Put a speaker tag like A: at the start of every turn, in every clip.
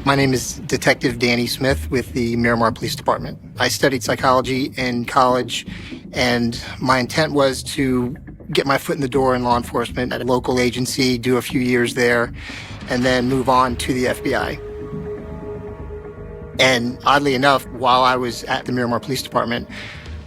A: My name is Detective Danny Smith with the Miramar Police Department. I studied psychology in college, and my intent was to get my foot in the door in law enforcement at a local agency, do a few years there, and then move on to the FBI. And oddly enough, while I was at the Miramar Police Department,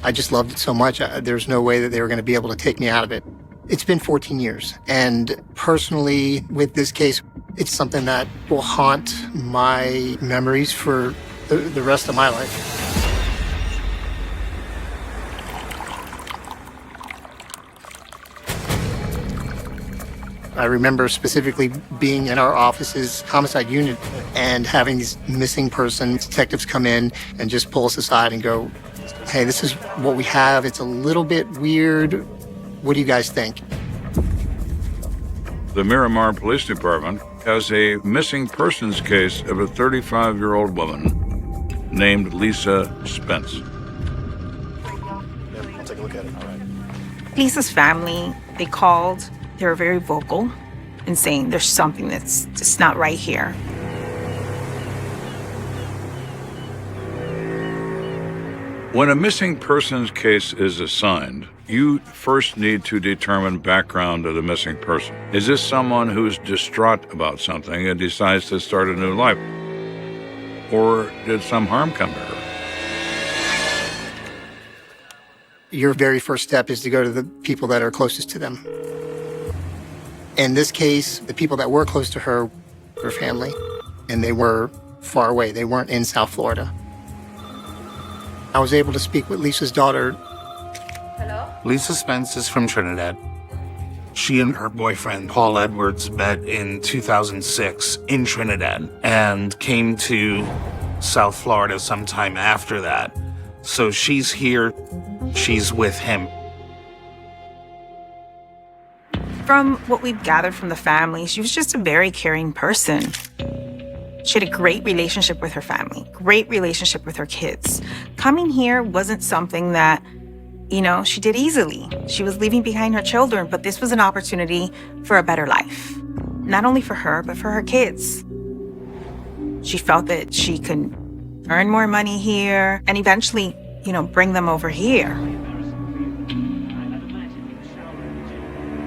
A: I just loved it so much, there's no way that they were going to be able to take me out of it. It's been 14 years, and personally, with this case, it's something that will haunt my memories for the rest of my life. I remember specifically being in our office's homicide unit and having these missing person detectives come in and just pull us aside and go, "Hey, this is what we have. It's a little bit weird. What do you guys think?"
B: The Miramar Police Department has a missing persons case of a 35-year-old woman named Lisa Spence.
C: I'll take a look at it. All right.
D: Lisa's family, they called. They were very vocal in saying there's something that's just not right here.
B: When a missing persons case is assigned, you first need to determine background of the missing person. Is this someone who's distraught about something and decides to start a new life? Or did some harm come to her?
A: Your very first step is to go to the people that are closest to them. In this case, the people that were close to her were family, and they were far away. They weren't in South Florida. I was able to speak with Lisa's daughter.
E: Hello?
F: Lisa Spence is from Trinidad. She and her boyfriend, Paul Edwards, met in 2006 in Trinidad and came to South Florida sometime after that. So she's here, she's with him.
D: From what we've gathered from the family, she was just a very caring person. She had a great relationship with her family, great relationship with her kids. Coming here wasn't something that, she did easily. She was leaving behind her children, but this was an opportunity for a better life. Not only for her, but for her kids. She felt that she could earn more money here and eventually, bring them over here.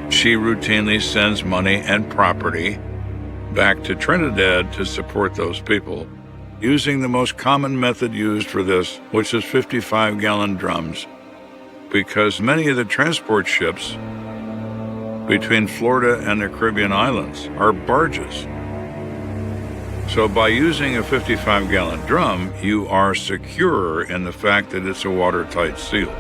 B: She routinely sends money and property back to Trinidad to support those people, using the most common method used for this, which is 55-gallon drums, because many of the transport ships between Florida and the Caribbean islands are barges. So by using a 55-gallon drum, you are secure in the fact that it's a watertight seal.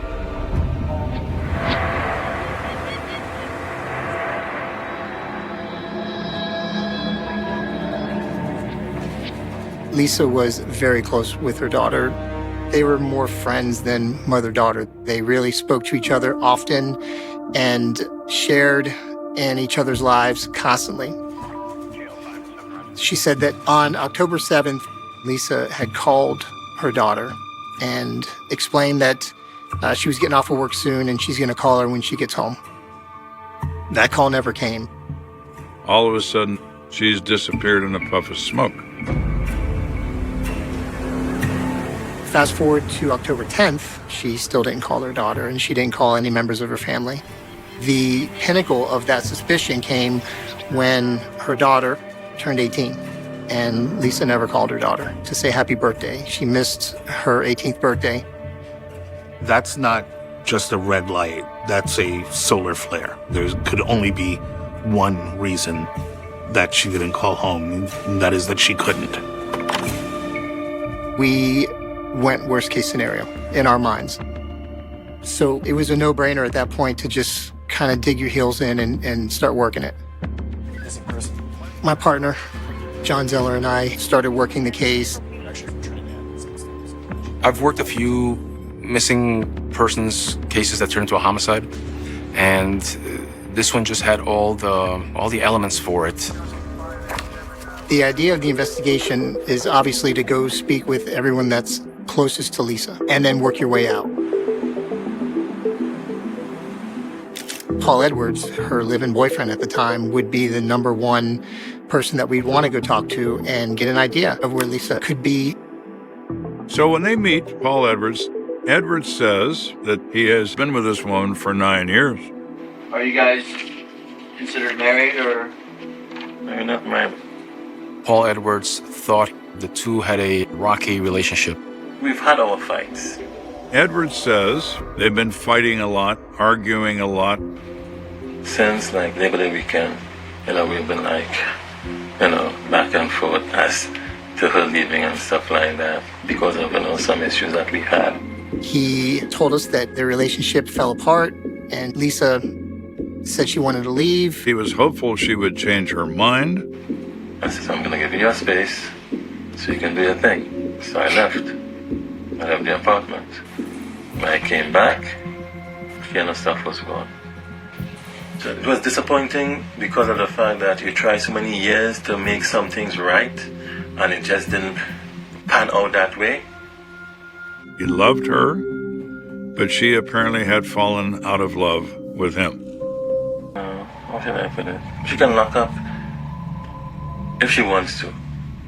A: Lisa was very close with her daughter. They were more friends than mother-daughter. They really spoke to each other often and shared in each other's lives constantly. She said that on October 7th, Lisa had called her daughter and explained that she was getting off of work soon and she's going to call her when she gets home. That call never came.
B: All of a sudden, she's disappeared in a puff of smoke.
A: Fast forward to October 10th, she still didn't call her daughter, and she didn't call any members of her family. The pinnacle of that suspicion came when her daughter turned 18, and Lisa never called her daughter to say happy birthday. She missed her 18th birthday.
F: That's not just a red light, that's a solar flare. There could only be one reason that she didn't call home, and that is that she couldn't.
A: We went worst case scenario in our minds. So it was a no-brainer at that point to just kind of dig your heels in and start working it.
C: Missing person.
A: My partner, John Zeller, and I started working the case.
C: Actually from Trinidad.
G: I've worked a few missing persons cases that turned into a homicide, and this one just had all the elements for it.
A: The idea of the investigation is obviously to go speak with everyone that's closest to Lisa and then work your way out. Paul Edwards, her live-in boyfriend at the time, would be the number one person that we'd want to go talk to and get an idea of where Lisa could be.
B: So when they meet Paul Edwards, Edwards says that he has been with this woman for 9 years.
E: Are you guys considered married or?
H: We're not married.
G: Paul Edwards thought the two had a rocky relationship.
H: We've had our fights.
B: Edwards says they've been fighting a lot, arguing a lot.
H: Since like Labor Day weekend, we've been back and forth as to her leaving and stuff like that because of some issues that we had.
A: He told us that their relationship fell apart and Lisa said she wanted to leave.
B: He was hopeful she would change her mind.
H: I said, I'm going to give you your space so you can do your thing. So I left. I left the apartment. When I came back, piano stuff was gone. So it was disappointing because of the fact that you tried so many years to make some things right and it just didn't pan out that way.
B: He loved her, but she apparently had fallen out of love with him.
H: How should I put it? She can lock up if she wants to.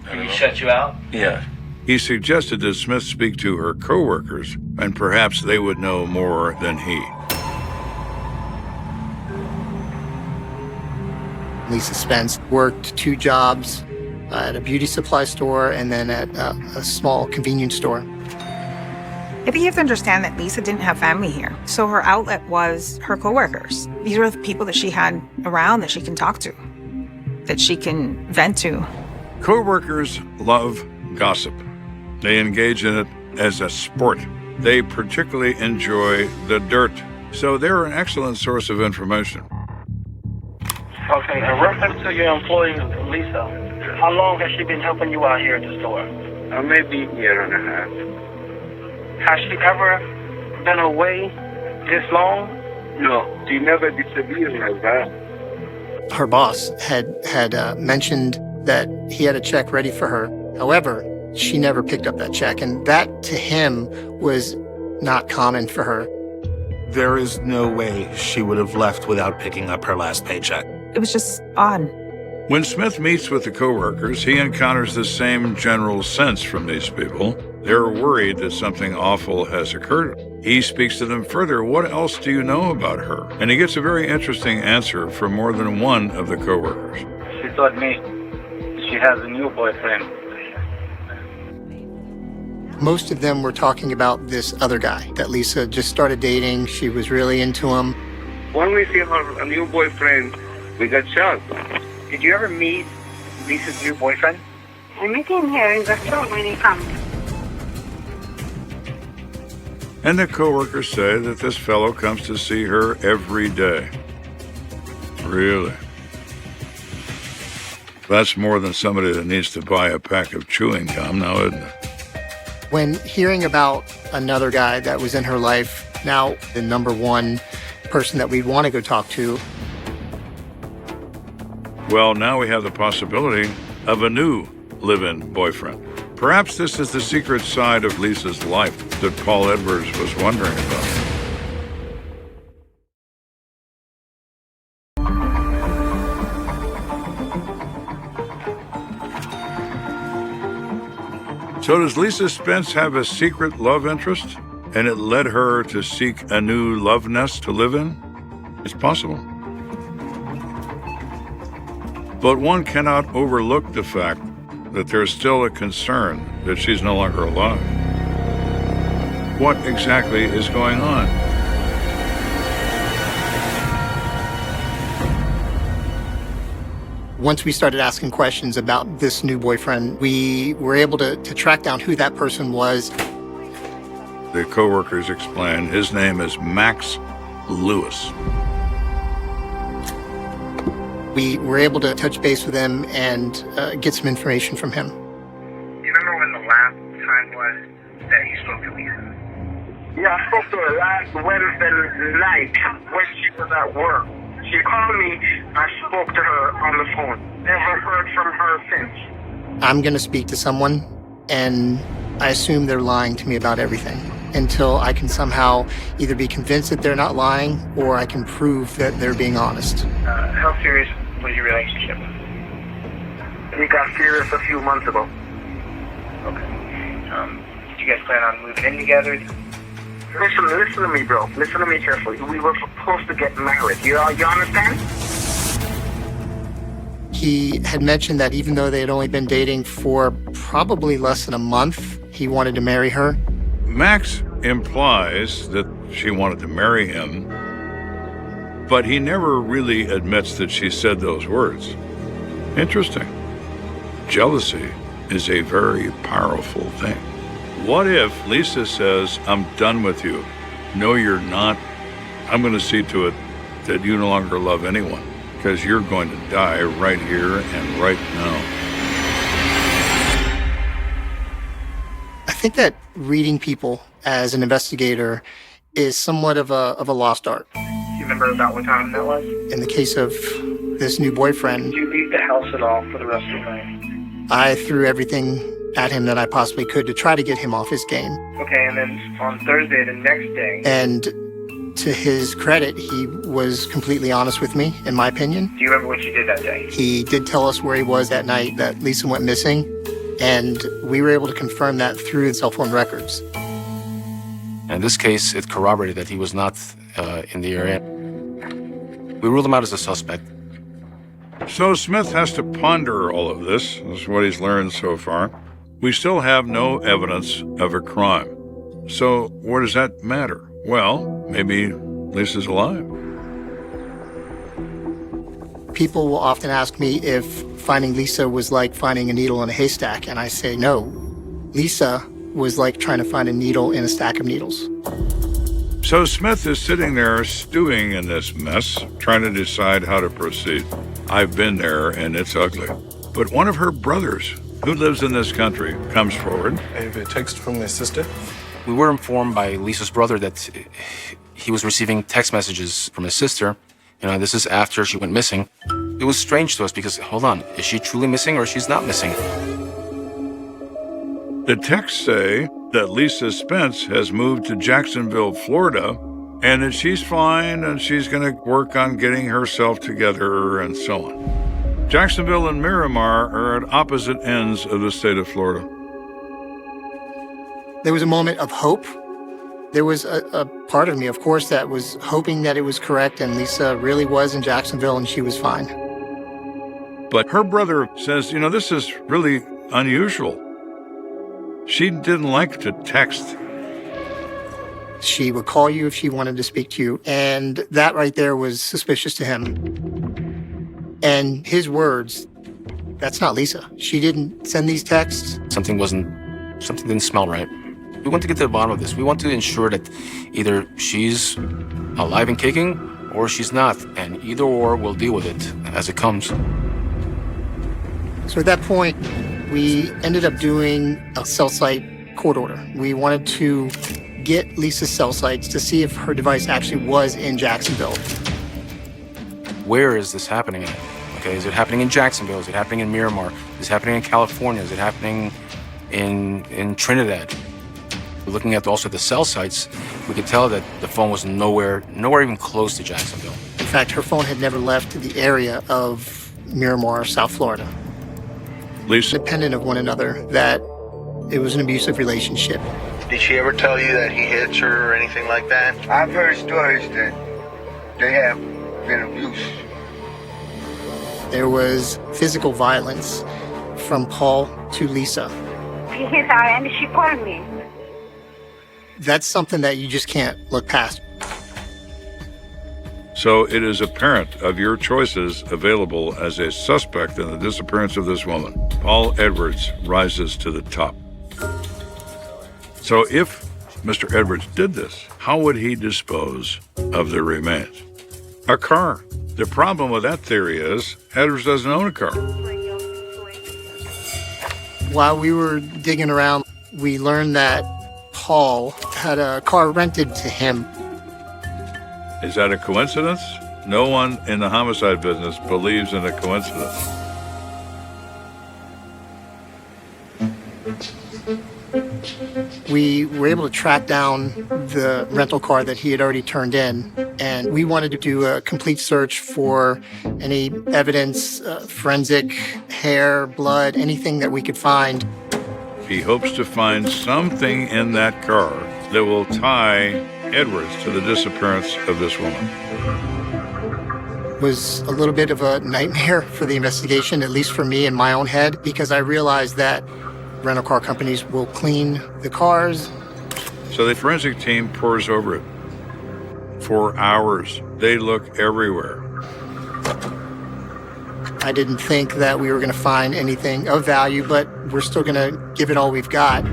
E: Can he shut you out?
H: Yeah.
B: He suggested that Smith speak to her co-workers, and perhaps they would know more than he.
A: Lisa Spence worked 2 jobs at a beauty supply store and then at a small convenience store.
D: I think you have to understand that Lisa didn't have family here. So her outlet was her coworkers. These were the people that she had around that she can talk to, that she can vent to.
B: Co-workers love gossip. They engage in it as a sport. They particularly enjoy the dirt. So they're an excellent source of information.
I: Okay, in reference to your employee, Lisa, how long has she been helping you out here at the store?
J: Maybe a year and a half.
I: Has she ever been away this long?
J: No, she never disappeared like that.
A: Her boss had mentioned that he had a check ready for her. However, she never picked up that check, and that to him was not common for her.
F: There is no way she would have left without picking up her last paycheck.
D: It was just odd.
B: When Smith meets with the co-workers, he encounters the same general sense from these people. They're worried that something awful has occurred. He speaks to them further. What else do you know about her? And he gets a very interesting answer from more than one of the co-workers.
I: She told me she has a new boyfriend.
A: Most of them were talking about this other guy that Lisa just started dating. She was really into him.
J: When we see her new boyfriend, we got shocked.
I: Did you ever meet Lisa's new boyfriend?
K: I met him here in the store when he comes.
B: And the co-workers say that this fellow comes to see her every day. Really? That's more than somebody that needs to buy a pack of chewing gum now, isn't it?
A: When hearing about another guy that was in her life, now the number one person that we'd want to go talk to.
B: Well, now we have the possibility of a new live-in boyfriend. Perhaps this is the secret side of Lisa's life that Paul Edwards was wondering about. So does Lisa Spence have a secret love interest, and it led her to seek a new love nest to live in? It's possible. But one cannot overlook the fact that there's still a concern that she's no longer alive. What exactly is going on?
A: Once we started asking questions about this new boyfriend, we were able to track down who that person was.
B: The co-workers explain his name is Max Lewis.
A: We were able to touch base with him and get some information from him.
I: Do you remember when the last time was that you spoke to Lisa?
J: Yeah, I spoke to her last Wednesday night when she was at work. She called me, I spoke to her on the phone. Never heard from her since.
A: I'm going to speak to someone, and I assume they're lying to me about everything until I can somehow either be convinced that they're not lying or I can prove that they're being honest.
I: How serious was your relationship?
J: It got serious a few months ago.
L: Okay. Did you guys plan on moving in together?
J: Listen to me, bro. Listen to me carefully. We were supposed to get married. You understand?
A: He had mentioned that even though they had only been dating for probably less than a month, he wanted to marry her.
B: Max implies that she wanted to marry him, but he never really admits that she said those words. Interesting. Jealousy is a very powerful thing. What if Lisa says, I'm done with you? No, you're not. I'm going to see to it that you no longer love anyone, because you're going to die right here and right now.
A: I think that reading people as an investigator is somewhat of a lost art.
L: Do you remember about what time that was?
A: In the case of this new boyfriend,
L: Did you leave the house at all for the rest of the night?
A: I threw everything at him that I possibly could to try to get him off his game.
L: Okay, and then on Thursday, the next day,
A: And to his credit, he was completely honest with me, in my opinion.
L: do you remember what you did that day?
A: He did tell us where he was that night that Lisa went missing, and we were able to confirm that through the cell phone records.
G: In this case, it corroborated that he was not in the area. We ruled him out as a suspect.
B: So Smith has to ponder all of this. This is what he's learned so far. We still have no evidence of a crime. So what does that matter? Well, maybe Lisa's alive.
A: People will often ask me if finding Lisa was like finding a needle in a haystack, and I say no. Lisa was like trying to find a needle in a stack of needles.
B: So Smith is sitting there stewing in this mess, trying to decide how to proceed. I've been there, and it's ugly. But one of her brothers, who lives in this country, comes forward.
C: I have a text from my sister.
G: We were informed by Lisa's brother that he was receiving text messages from his sister. You know, this is after she went missing. It was strange to us because, hold on, is she truly missing or she's not missing?
B: The texts say that Lisa Spence has moved to Jacksonville, Florida, and that she's fine and she's going to work on getting herself together and so on. Jacksonville and Miramar are at opposite ends of the state of Florida.
A: There was a moment of hope. There was a part of me, of course, that was hoping that it was correct and Lisa really was in Jacksonville and she was fine.
B: But her brother says, you know, this is really unusual. She didn't like to text.
A: She would call you if she wanted to speak to you, and that right there was suspicious to him. And his words, that's not Lisa. She didn't send these texts.
G: Something didn't smell right. We want to get to the bottom of this. We want to ensure that either she's alive and kicking or she's not, and either or we'll deal with it as it comes.
A: So at that point, we ended up doing a cell site court order. We wanted to get Lisa's cell sites to see if her device actually was in Jacksonville.
G: Where is this happening at? Okay, is it happening in Jacksonville? Is it happening in Miramar? Is it happening in California? Is it happening in Trinidad? Looking at also the cell sites, we could tell that the phone was nowhere even close to Jacksonville.
A: In fact, her phone had never left the area of Miramar, South Florida.
B: Lisa,
A: Independent of one another, that it was an abusive relationship.
M: Did she ever tell you that he hits her or anything like that?
N: I've heard stories that they have been abused.
A: There was physical violence from Paul to Lisa.
K: He hit her and she called me.
A: That's something that you just can't look past.
B: so it is apparent of your choices available as a suspect in the disappearance of this woman. Paul Edwards rises to the top. So if Mr. Edwards did this, how would he dispose of the remains? A car. The problem with that theory is Edwards doesn't own a car.
A: While we were digging around, we learned that Paul had a car rented to him.
B: Is that a coincidence? No one in the homicide business believes in a coincidence.
A: We were able to track down the rental car that he had already turned in, and we wanted to do a complete search for any evidence, forensic, hair, blood, anything that we could find.
B: He hopes to find something in that car that will tie Edwards to the disappearance of this woman.
A: It was a little bit of a nightmare for the investigation, at least for me in my own head, because I realized that rental car companies will clean the cars.
B: So the forensic team pores over it. For hours, they look everywhere.
A: I didn't think that we were going to find anything of value, but we're still going to give it all we've got.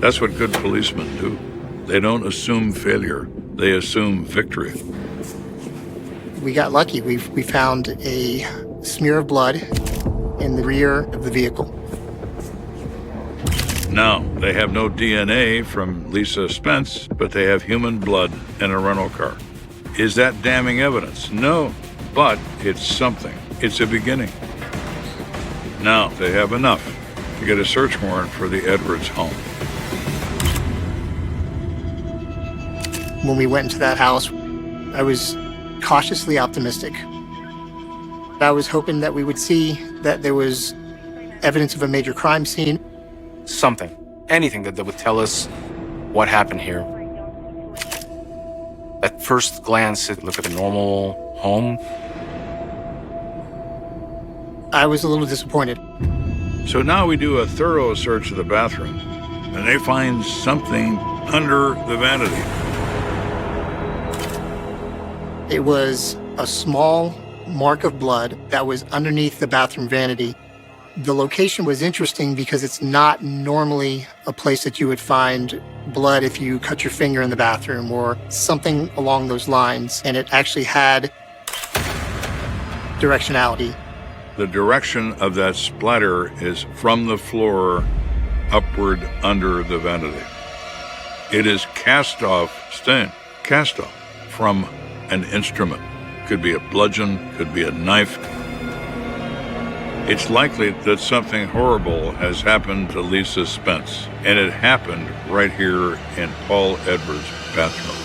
B: That's what good policemen do. They don't assume failure. They assume victory.
A: We got lucky. We found a smear of blood in the rear of the vehicle.
B: Now, they have no DNA from Lisa Spence, but they have human blood in a rental car. Is that damning evidence? No, but it's something. It's a beginning. Now, they have enough to get a search warrant for the Edwards home.
A: When we went into that house, I was cautiously optimistic. I was hoping that we would see that there was evidence of a major crime scene.
G: Something, anything that would tell us what happened here. At first glance, it looked like a normal home.
A: I was a little disappointed.
B: So now we do a thorough search of the bathroom, and they find something under the vanity.
A: It was a small mark of blood that was underneath the bathroom vanity. The location was interesting because it's not normally a place that you would find blood if you cut your finger in the bathroom or something along those lines. And it actually had directionality.
B: The direction of that splatter is from the floor upward under the vanity. It is cast-off stain, cast-off from an instrument. Could be a bludgeon, could be a knife. It's likely that something horrible has happened to Lisa Spence, and it happened right here in Paul Edwards' bathroom.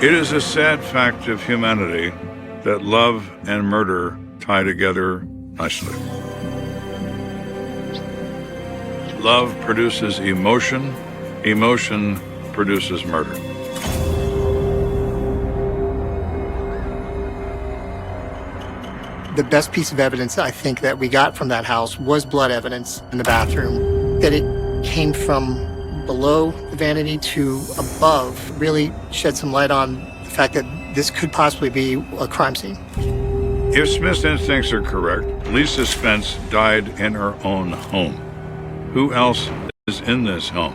B: It is a sad fact of humanity that love and murder tie together nicely. Love produces emotion, emotion produces murder.
A: The best piece of evidence I think that we got from that house was blood evidence in the bathroom. That it came from below the vanity to above really shed some light on the fact that this could possibly be a crime scene.
B: If Smith's instincts are correct, Lisa Spence died in her own home. Who else is in this home?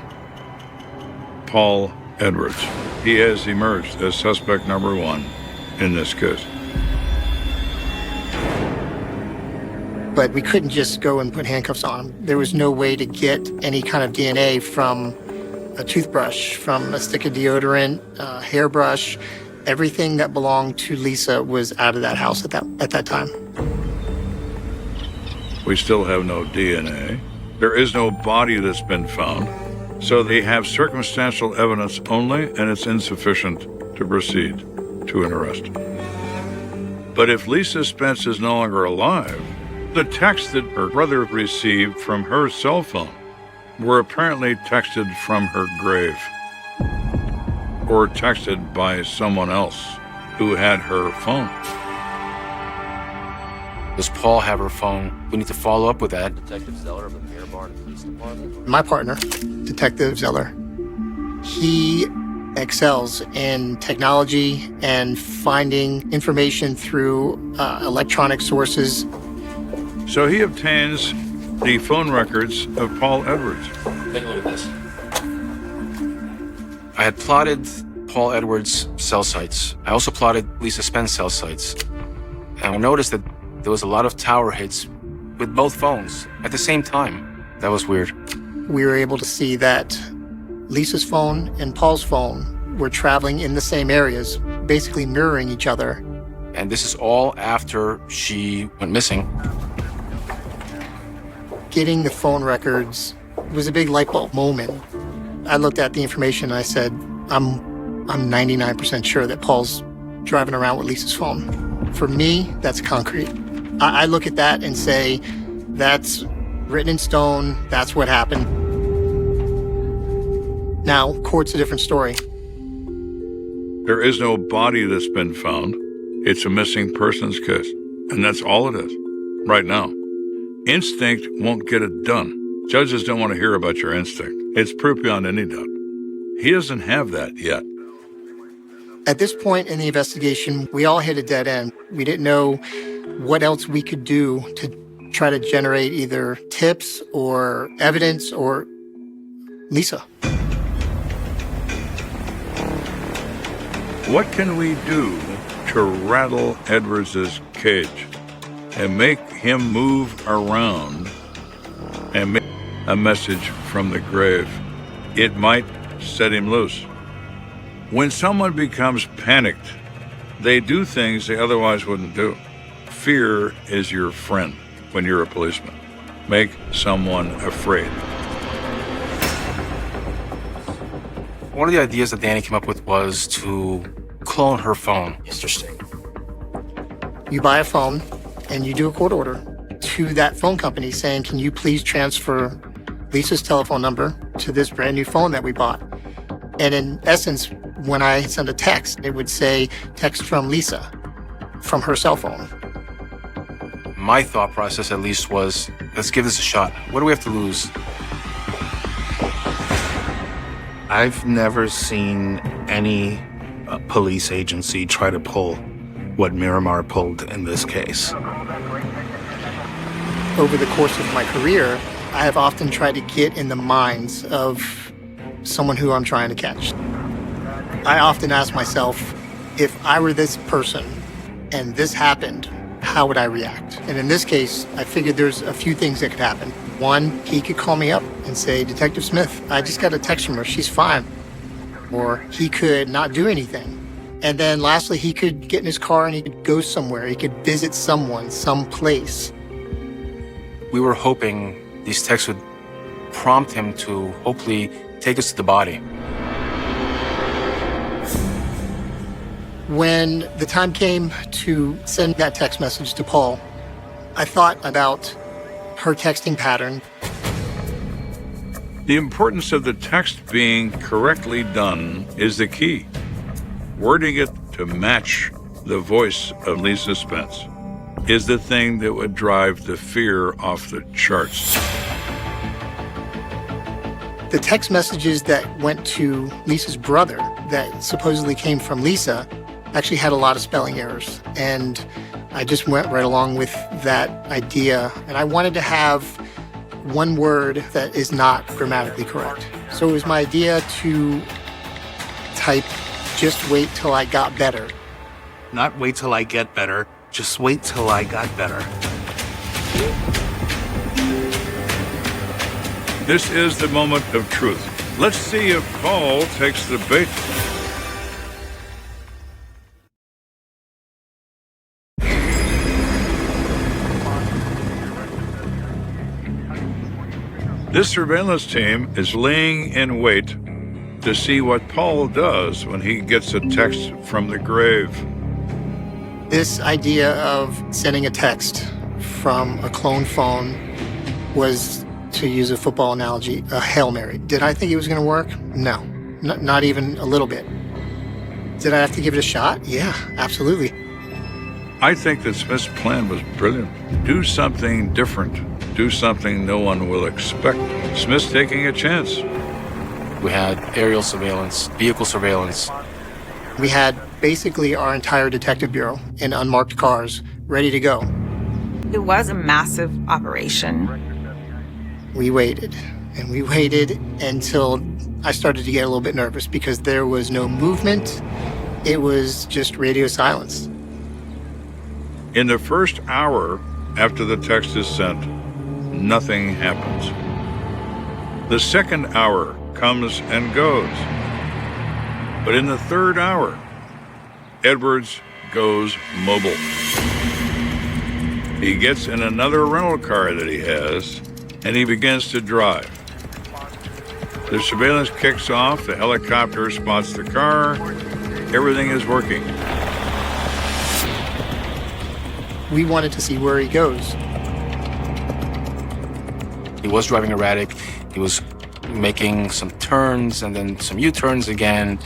B: Paul Edwards. He has emerged as suspect number one in this case.
A: But we couldn't just go and put handcuffs on him. There was no way to get any kind of DNA from a toothbrush, from a stick of deodorant, a hairbrush. Everything that belonged to Lisa was out of that house at that time.
B: We still have no DNA. There is no body that's been found. So they have circumstantial evidence only, and it's insufficient to proceed to an arrest. But if Lisa Spence is no longer alive, the texts that her brother received from her cell phone were apparently texted from her grave, or texted by someone else who had her phone.
G: Does Paul have her phone? We need to follow up with that.
C: Detective Zeller of the Mayor Bar Police Department.
A: My partner, Detective Zeller, he excels in technology and finding information through electronic sources.
B: So he obtains the phone records of Paul Edwards.
C: Take a look at this.
G: I had plotted Paul Edwards' cell sites. I also plotted Lisa Spence cell sites. And I noticed that there was a lot of tower hits with both phones at the same time. That was weird.
A: We were able to see that Lisa's phone and Paul's phone were traveling in the same areas, basically mirroring each other.
G: And this is all after she went missing.
A: Getting the phone records was a big light bulb moment. I looked at the information and I said, I'm 99% sure that Paul's driving around with Lisa's phone. For me, that's concrete. I look at that and say, that's written in stone, that's what happened. Now, court's a different story.
B: There is no body that's been found. It's a missing persons case, and that's all it is right now. Instinct won't get it done. Judges don't want to hear about your instinct. It's proof beyond any doubt. He doesn't have that yet.
A: At this point in the investigation, we all hit a dead end. We didn't know what else we could do to try to generate either tips or evidence or Lisa.
B: What can we do to rattle Edwards' cage and make him move around and make a message from the grave? It might set him loose. When someone becomes panicked, they do things they otherwise wouldn't do. Fear is your friend when you're a policeman. Make someone afraid.
G: One of the ideas that Danny came up with was to clone her phone.
C: Interesting.
A: You buy a phone and you do a court order to that phone company saying, can you please transfer Lisa's telephone number to this brand new phone that we bought? And in essence, when I send a text, it would say, text from Lisa, from her cell phone.
G: My thought process, at least, was, let's give this a shot. What do we have to lose?
F: I've never seen any police agency try to pull what Miramar pulled in this case.
A: Over the course of my career, I have often tried to get in the minds of someone who I'm trying to catch. I often ask myself, if I were this person and this happened, how would I react? And in this case, I figured there's a few things that could happen. One, he could call me up and say, Detective Smith, I just got a text from her, she's fine. Or he could not do anything. And then lastly, he could get in his car and he could go somewhere. He could visit someone, someplace.
G: We were hoping these texts would prompt him to hopefully take us to the body.
A: When the time came to send that text message to Paul, I thought about her texting pattern.
B: The importance of the text being correctly done is the key. Wording it to match the voice of Lisa Spence is the thing that would drive the fear off the charts.
A: The text messages that went to Lisa's brother that supposedly came from Lisa actually had a lot of spelling errors. And I just went right along with that idea. And I wanted to have one word that is not grammatically correct. So it was my idea to type, just wait till I got better.
F: Not wait till I get better, just wait till I got better.
B: This is the moment of truth. Let's see if Paul takes the bait. This surveillance team is laying in wait to see what Paul does when he gets a text from the grave.
A: This idea of sending a text from a clone phone was, to use a football analogy, a Hail Mary. Did I think it was going to work? No, not even a little bit. Did I have to give it a shot? Yeah, absolutely.
B: I think that Smith's plan was brilliant. Do something different. Do something no one will expect. Smith's taking a chance.
G: We had aerial surveillance, vehicle surveillance.
A: We had basically our entire detective bureau in unmarked cars ready to go.
D: It was a massive operation.
A: We waited, and we waited until I started to get a little bit nervous because there was no movement. It was just radio silence.
B: In the first hour after the text is sent, nothing happens. The second hour comes and goes. But in the third hour, Edwards goes mobile. He gets in another rental car that he has, and he begins to drive. The surveillance kicks off, the helicopter spots the car, everything is working.
A: We wanted to see where he goes.
G: He was driving erratic. He was making some turns and then some U-turns again.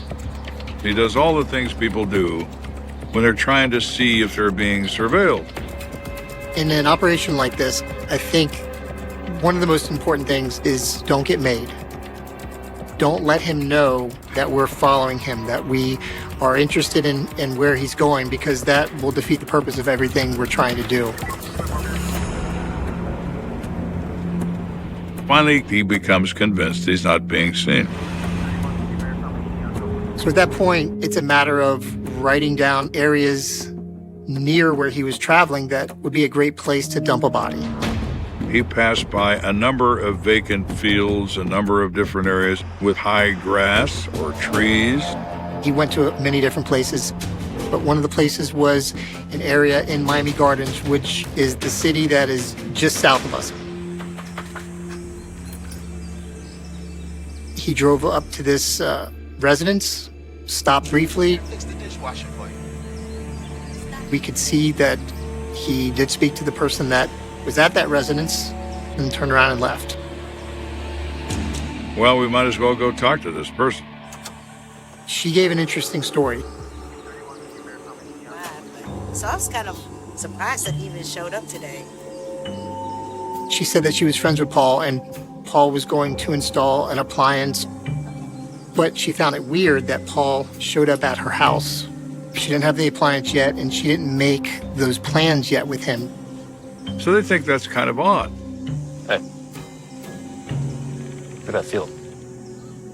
B: He does all the things people do when they're trying to see if they're being surveilled.
A: In an operation like this, I think one of the most important things is don't get made. Don't let him know that we're following him, that we are interested in where he's going, because that will defeat the purpose of everything we're trying to do.
B: Finally, he becomes convinced he's not being seen.
A: So at that point, it's a matter of writing down areas near where he was traveling that would be a great place to dump a body.
B: He passed by a number of vacant fields, a number of different areas with high grass or trees.
A: He went to many different places, but one of the places was an area in Miami Gardens, which is the city that is just south of us. He drove up to this residence, stopped briefly. We could see that he did speak to the person that was at that residence and turned around and left.
B: Well, we might as well go talk to this person.
A: She gave an interesting story.
O: So I was kind of surprised that he even showed up today.
A: She said that she was friends with Paul, and Paul was going to install an appliance, but she found it weird that Paul showed up at her house. She didn't have the appliance yet, and she didn't make those plans yet with him.
B: So they think that's kind of odd.
C: Hey, look at that field.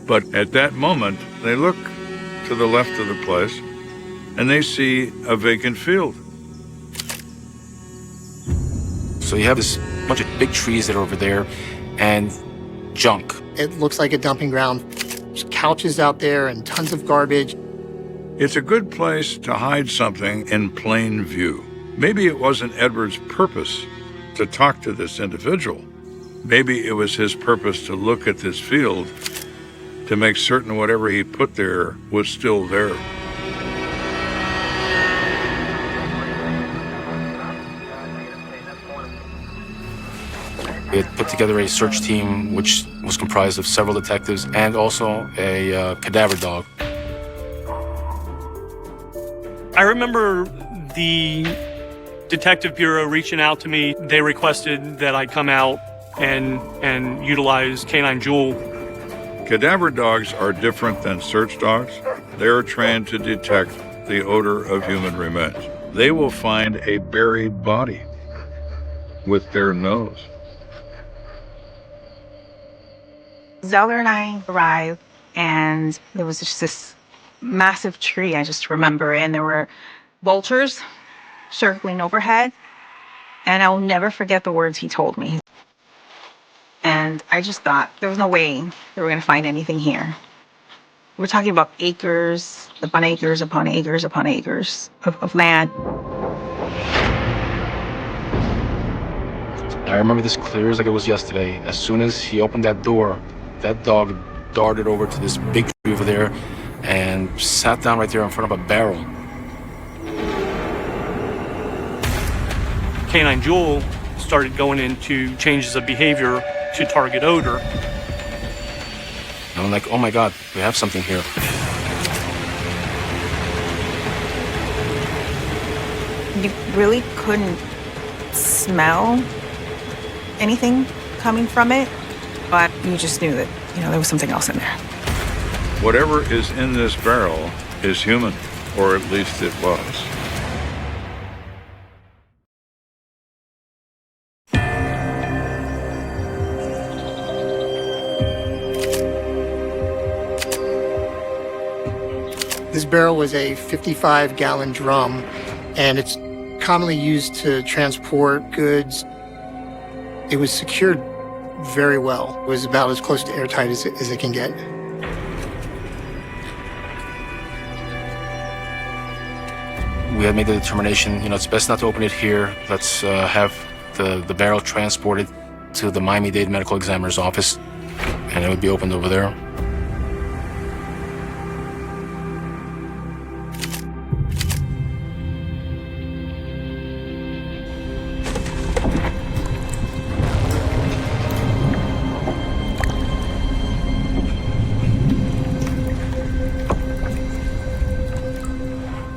B: But at that moment, they look to the left of the place, and they see a vacant field.
G: So you have this bunch of big trees that are over there and junk.
A: It looks like a dumping ground. There's couches out there and tons of garbage.
B: It's a good place to hide something in plain view. Maybe it wasn't Edward's purpose to talk to this individual. Maybe it was his purpose to look at this field to make certain whatever he put there was still there.
G: We had put together a search team which was comprised of several detectives and also a cadaver dog.
P: I remember the Detective Bureau reaching out to me. They requested that I come out and utilize Canine Jewel.
B: Cadaver dogs are different than search dogs. They are trained to detect the odor of human remains. They will find a buried body with their nose.
D: Zeller and I arrived, and there was just this massive tree, I just remember, and there were vultures circling overhead, and I'll never forget the words he told me. And I just thought there was no way they were going to find anything here. We're talking about acres upon acres upon acres upon acres of land.
G: I remember this clear as like it was yesterday. As soon as he opened that door, that dog darted over to this big tree over there and sat down right there in front of a barrel.
P: Canine Jewel started going into changes of behavior to target odor.
G: And I'm like, oh my God, we have something here.
D: You really couldn't smell anything coming from it, but you just knew that, there was something else in there.
B: Whatever is in this barrel is human, or at least it was.
A: This barrel was a 55-gallon drum, and it's commonly used to transport goods. It was secured very well. It was about as close to airtight as it can get.
G: we had made the determination, it's best not to open it here. Let's have the barrel transported to the Miami-Dade Medical Examiner's office, and it would be opened over there.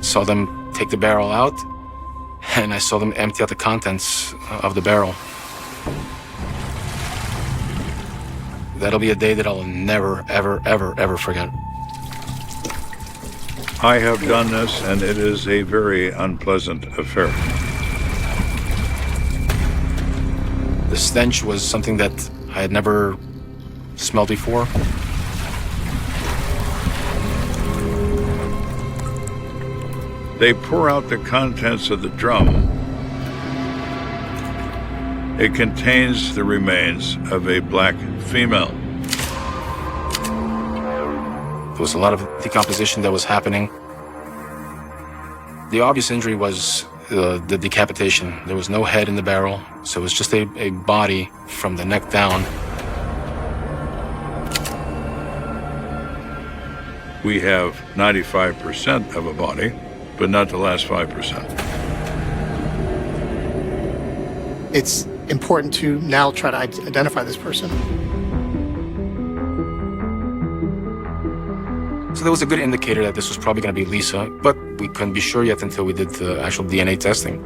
G: Saw them take the barrel out, and I saw them empty out the contents of the barrel. That'll be a day that I'll never, ever, ever, ever forget.
B: I have done this, and it is a very unpleasant affair.
G: The stench was something that I had never smelled before.
B: They pour out the contents of the drum. It contains the remains of a black female.
G: There was a lot of decomposition that was happening. The obvious injury was the decapitation. There was no head in the barrel, so it was just a body from the neck down.
B: We have 95% of a body, but not the last 5%.
A: It's important to now try to identify this person.
G: So there was a good indicator that this was probably going to be Lisa, but we couldn't be sure yet until we did the actual DNA testing.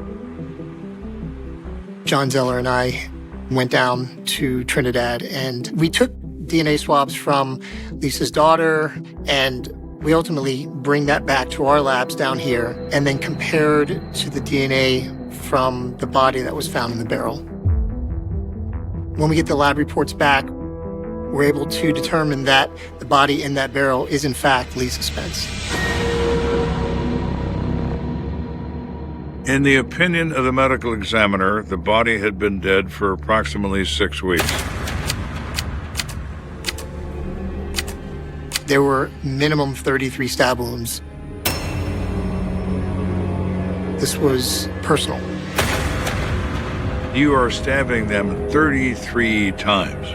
A: John Zeller and I went down to Trinidad, and we took DNA swabs from Lisa's daughter, and we ultimately bring that back to our labs down here and then compared to the DNA from the body that was found in the barrel. When we get the lab reports back, we're able to determine that the body in that barrel is in fact Lisa Spence.
B: In the opinion of the medical examiner, the body had been dead for approximately 6 weeks.
A: There were minimum 33 stab wounds. This was personal.
B: You are stabbing them 33 times.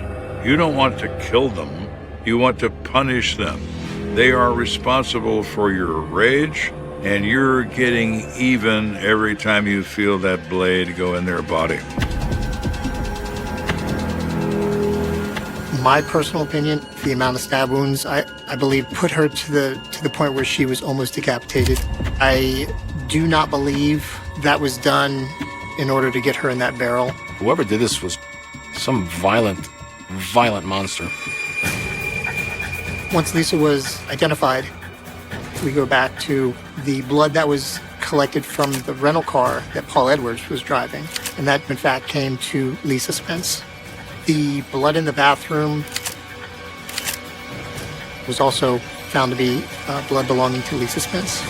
B: You don't want to kill them. You want to punish them. They are responsible for your rage, and you're getting even every time you feel that blade go in their body.
A: My personal opinion, the amount of stab wounds, I believe, put her to the point where she was almost decapitated. I do not believe that was done in order to get her in that barrel.
G: Whoever did this was some violent monster.
A: Once Lisa was identified, we go back to the blood that was collected from the rental car that Paul Edwards was driving, and that in fact came to Lisa Spence. The blood in the bathroom was also found to be blood belonging to Lisa Spence.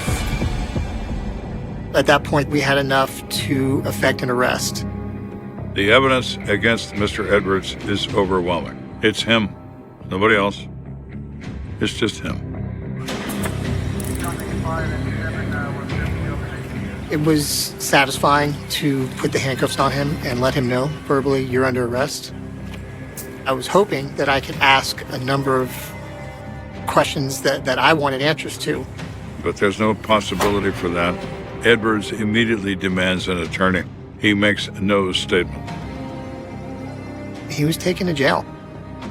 A: At that point, we had enough to effect an arrest.
B: The evidence against Mr. Edwards is overwhelming. It's him, nobody else. It's just him.
A: It was satisfying to put the handcuffs on him and let him know verbally, you're under arrest. I was hoping that I could ask a number of questions that I wanted answers to.
B: But there's no possibility for that. Edwards immediately demands an attorney. He makes no statement.
A: He was taken to jail.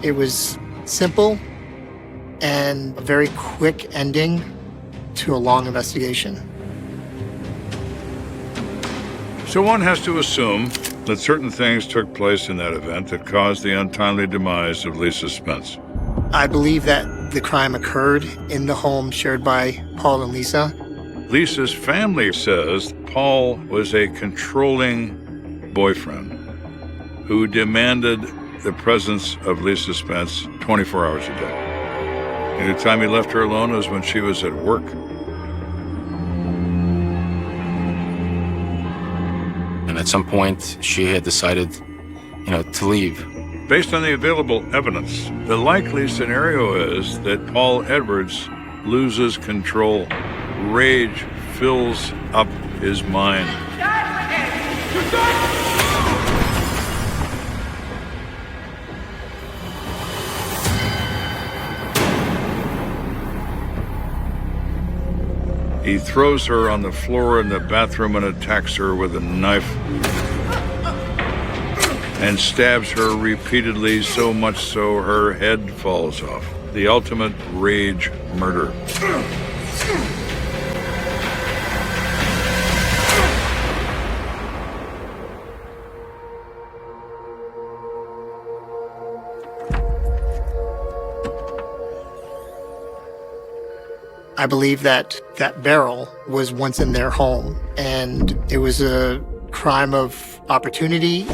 A: It was simple and a very quick ending to a long investigation.
B: So one has to assume that certain things took place in that event that caused the untimely demise of Lisa Spence.
A: I believe that the crime occurred in the home shared by Paul and Lisa.
B: Lisa's family says Paul was a controlling boyfriend who demanded the presence of Lisa Spence 24 hours a day. And the time he left her alone was when she was at work.
G: And at some point, she had decided, to leave.
B: Based on the available evidence, the likely scenario is that Paul Edwards loses control, rage fills up his mind. He throws her on the floor in the bathroom and attacks her with a knife and stabs her repeatedly, so much so her head falls off. The ultimate rage murder.
A: I believe that that barrel was once in their home, and it was a crime of opportunity.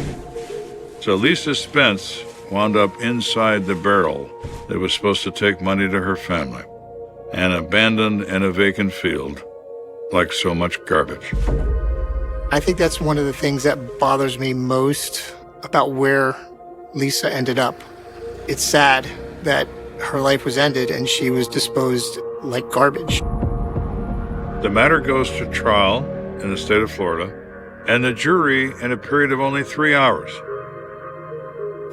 B: So Lisa Spence wound up inside the barrel that was supposed to take money to her family and abandoned in a vacant field like so much garbage.
A: I think that's one of the things that bothers me most about where Lisa ended up. It's sad that her life was ended and she was disposed like garbage.
B: The matter goes to trial in the state of Florida, and the jury, in a period of only 3 hours,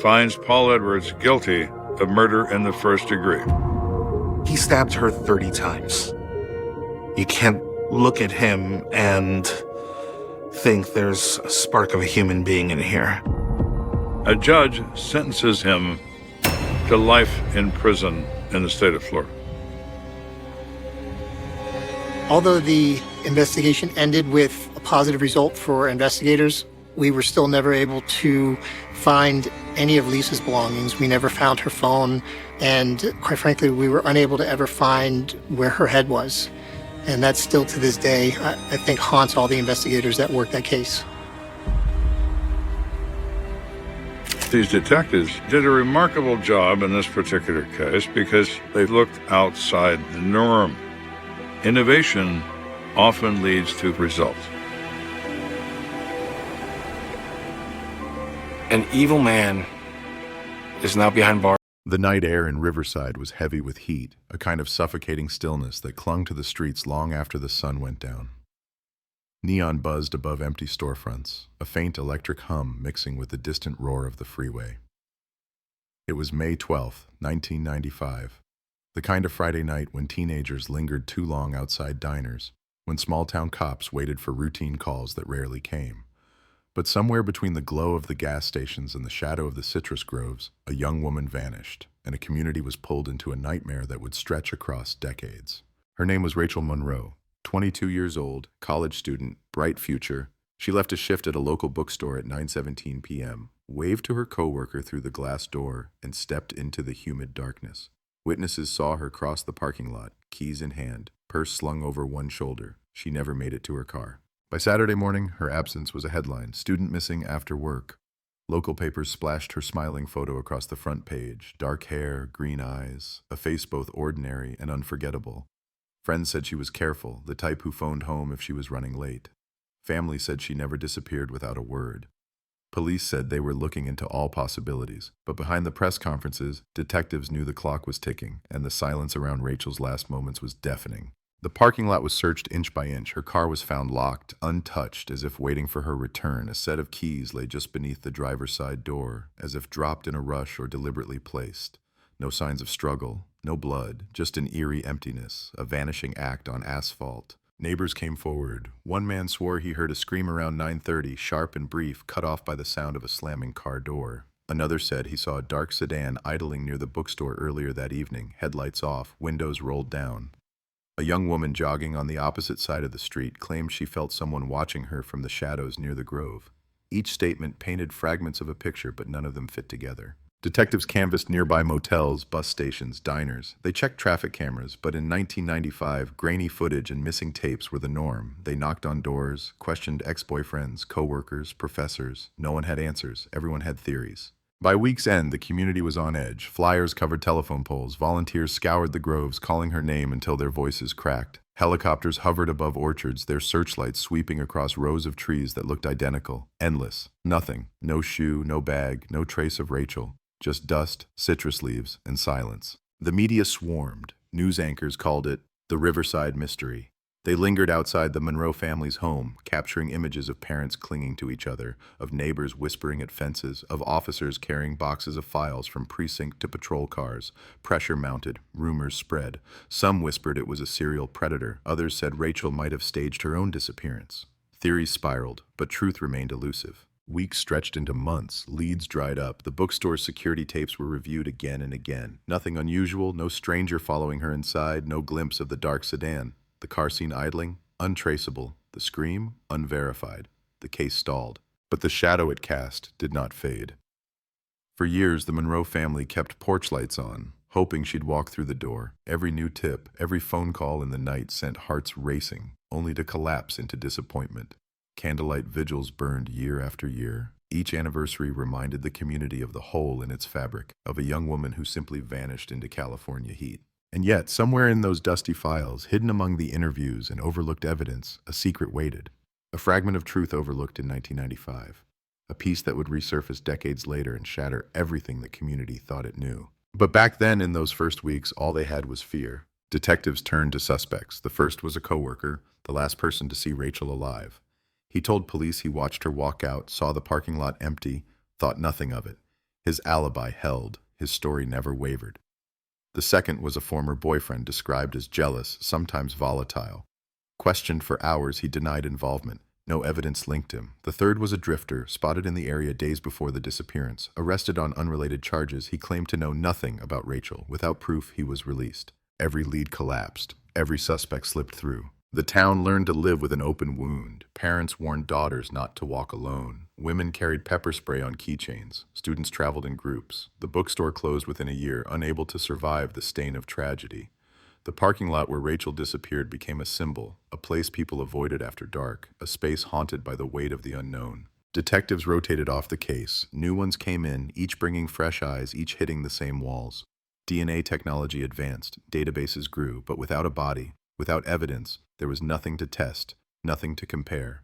B: finds Paul Edwards guilty of murder in the first degree.
F: He stabbed her 30 times. You can't look at him and think there's a spark of a human being in here.
B: A judge sentences him to life in prison in the state of Florida.
A: Although the investigation ended with a positive result for investigators, we were still never able to find any of Lisa's belongings. We never found her phone, and quite frankly, we were unable to ever find where her head was. And that still to this day, I think, haunts all the investigators that worked that case.
B: These detectives did a remarkable job in this particular case because they looked outside the norm. Innovation often leads to results.
G: An evil man is now behind bars.
Q: The night air in Riverside was heavy with heat, a kind of suffocating stillness that clung to the streets long after the sun went down. Neon buzzed above empty storefronts, a faint electric hum mixing with the distant roar of the freeway. It was May 12th, 1995, the kind of Friday night when teenagers lingered too long outside diners, when small-town cops waited for routine calls that rarely came. But somewhere between the glow of the gas stations and the shadow of the citrus groves, a young woman vanished, and a community was pulled into a nightmare that would stretch across decades. Her name was Rachel Monroe, 22 years old, college student, bright future. She left a shift at a local bookstore at 9:17 p.m., waved to her coworker through the glass door, and stepped into the humid darkness. Witnesses saw her cross the parking lot, keys in hand, purse slung over one shoulder. She never made it to her car. By Saturday morning, her absence was a headline, "Student missing after work." Local papers splashed her smiling photo across the front page, dark hair, green eyes, a face both ordinary and unforgettable. Friends said she was careful, the type who phoned home if she was running late. Family said she never disappeared without a word. Police said they were looking into all possibilities, but behind the press conferences, detectives knew the clock was ticking, and the silence around Rachel's last moments was deafening. The parking lot was searched inch by inch. Her car was found locked, untouched, as if waiting for her return. A set of keys lay just beneath the driver's side door, as if dropped in a rush or deliberately placed. No signs of struggle, no blood, just an eerie emptiness, a vanishing act on asphalt. Neighbors came forward. One man swore he heard a scream around 9:30, sharp and brief, cut off by the sound of a slamming car door. Another said he saw a dark sedan idling near the bookstore earlier that evening, headlights off, windows rolled down. A young woman jogging on the opposite side of the street claimed she felt someone watching her from the shadows near the grove. Each statement painted fragments of a picture, but none of them fit together. Detectives canvassed nearby motels, bus stations, diners. They checked traffic cameras, but in 1995, grainy footage and missing tapes were the norm. They knocked on doors, questioned ex-boyfriends, co-workers, professors. No one had answers. Everyone had theories. By week's end, the community was on edge. Flyers covered telephone poles. Volunteers scoured the groves, calling her name until their voices cracked. Helicopters hovered above orchards, their searchlights sweeping across rows of trees that looked identical. Endless. Nothing. No shoe, no bag, no trace of Rachel. Just dust, citrus leaves, and silence. The media swarmed. News anchors called it the Riverside Mystery. They lingered outside the Monroe family's home, capturing images of parents clinging to each other, of neighbors whispering at fences, of officers carrying boxes of files from precinct to patrol cars. Pressure mounted, rumors spread. Some whispered it was a serial predator, others said Rachel might have staged her own disappearance. Theories spiraled, but truth remained elusive. Weeks stretched into months, leads dried up, the bookstore's security tapes were reviewed again and again. Nothing unusual, no stranger following her inside, no glimpse of the dark sedan. The car seen idling, untraceable. The scream, unverified. The case stalled. But the shadow it cast did not fade. For years, the Monroe family kept porch lights on, hoping she'd walk through the door. Every new tip, every phone call in the night sent hearts racing, only to collapse into disappointment. Candlelight vigils burned year after year. Each anniversary reminded the community of the hole in its fabric, of a young woman who simply vanished into California heat. And yet, somewhere in those dusty files, hidden among the interviews and overlooked evidence, a secret waited. A fragment of truth overlooked in 1995. A piece that would resurface decades later and shatter everything the community thought it knew. But back then, in those first weeks, all they had was fear. Detectives turned to suspects. The first was a coworker, the last person to see Rachel alive. He told police he watched her walk out, saw the parking lot empty, thought nothing of it. His alibi held. His story never wavered. The second was a former boyfriend described as jealous, sometimes volatile. Questioned for hours, he denied involvement. No evidence linked him. The third was a drifter, spotted in the area days before the disappearance. Arrested on unrelated charges, he claimed to know nothing about Rachel. Without proof, he was released. Every lead collapsed. Every suspect slipped through. The town learned to live with an open wound. Parents warned daughters not to walk alone. Women carried pepper spray on keychains. Students traveled in groups. The bookstore closed within a year, unable to survive the stain of tragedy. The parking lot where Rachel disappeared became a symbol, a place people avoided after dark, a space haunted by the weight of the unknown. Detectives rotated off the case. New ones came in, each bringing fresh eyes, each hitting the same walls. DNA technology advanced. Databases grew, but without a body, without evidence, there was nothing to test, nothing to compare.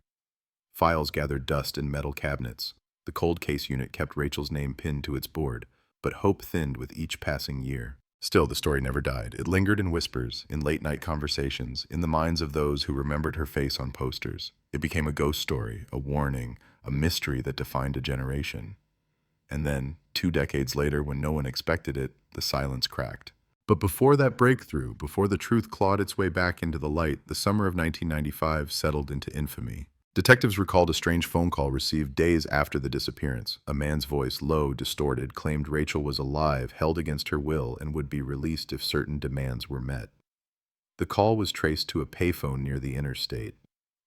Q: Files gathered dust in metal cabinets. The cold case unit kept Rachel's name pinned to its board, but hope thinned with each passing year. Still, the story never died. It lingered in whispers, in late-night conversations, in the minds of those who remembered her face on posters. It became a ghost story, a warning, a mystery that defined a generation. And then, 2 decades later, when no one expected it, the silence cracked. But before that breakthrough, before the truth clawed its way back into the light, the summer of 1995 settled into infamy. Detectives recalled a strange phone call received days after the disappearance. A man's voice, low, distorted, claimed Rachel was alive, held against her will, and would be released if certain demands were met. The call was traced to a payphone near the interstate.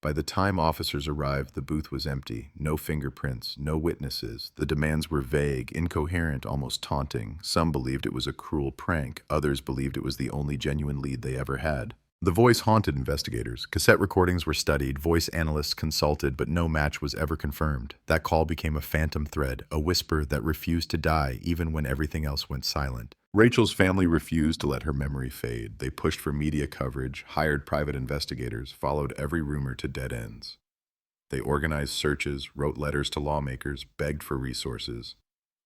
Q: By the time officers arrived, the booth was empty. No fingerprints, no witnesses. The demands were vague, incoherent, almost taunting. Some believed it was a cruel prank. Others believed it was the only genuine lead they ever had. The voice haunted investigators. Cassette recordings were studied, voice analysts consulted, but no match was ever confirmed. That call became a phantom thread, a whisper that refused to die even when everything else went silent. Rachel's family refused to let her memory fade. They pushed for media coverage, hired private investigators, followed every rumor to dead ends. They organized searches, wrote letters to lawmakers, begged for resources.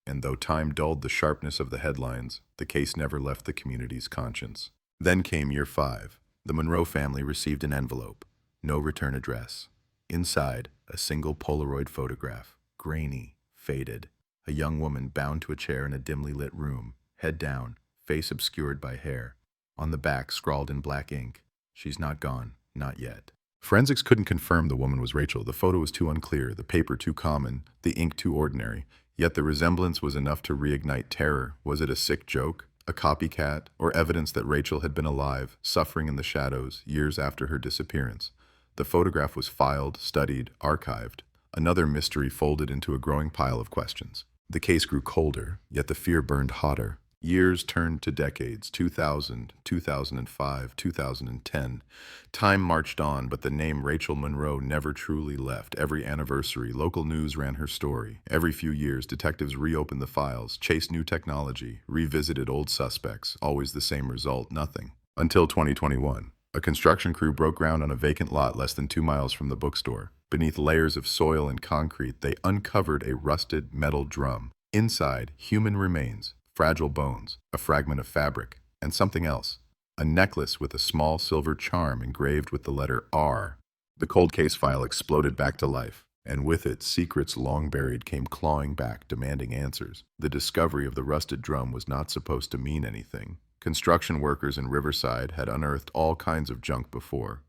Q: And though time dulled the sharpness of the headlines, the case never left the community's conscience. Then came year 5. The Monroe family received an envelope. No return address. Inside, a single Polaroid photograph. Grainy, faded. A young woman bound to a chair in a dimly lit room. Head down, face obscured by hair. On the back, scrawled in black ink, "She's not gone, not yet." Forensics couldn't confirm the woman was Rachel. The photo was too unclear, the paper too common, the ink too ordinary. Yet the resemblance was enough to reignite terror. Was it a sick joke, a copycat, or evidence that Rachel had been alive, suffering in the shadows, years after her disappearance? The photograph was filed, studied, archived. Another mystery folded into a growing pile of questions. The case grew colder, yet the fear burned hotter. Years turned to decades, 2000, 2005, 2010. Time marched on, but the name Rachel Monroe never truly left. Every anniversary, local news ran her story. Every few years, detectives reopened the files, chased new technology, revisited old suspects. Always the same result, nothing. Until 2021. A construction crew broke ground on a vacant lot less than 2 miles from the bookstore. Beneath layers of soil and concrete, they uncovered a rusted metal drum. Inside, human remains. Fragile bones, a fragment of fabric, and something else. a necklace with a small silver charm engraved with the letter R. The cold case file exploded back to life, and with it, secrets long buried came clawing back, demanding answers. The discovery of the rusted drum was not supposed to mean anything. Construction workers in Riverside had unearthed all kinds of junk before: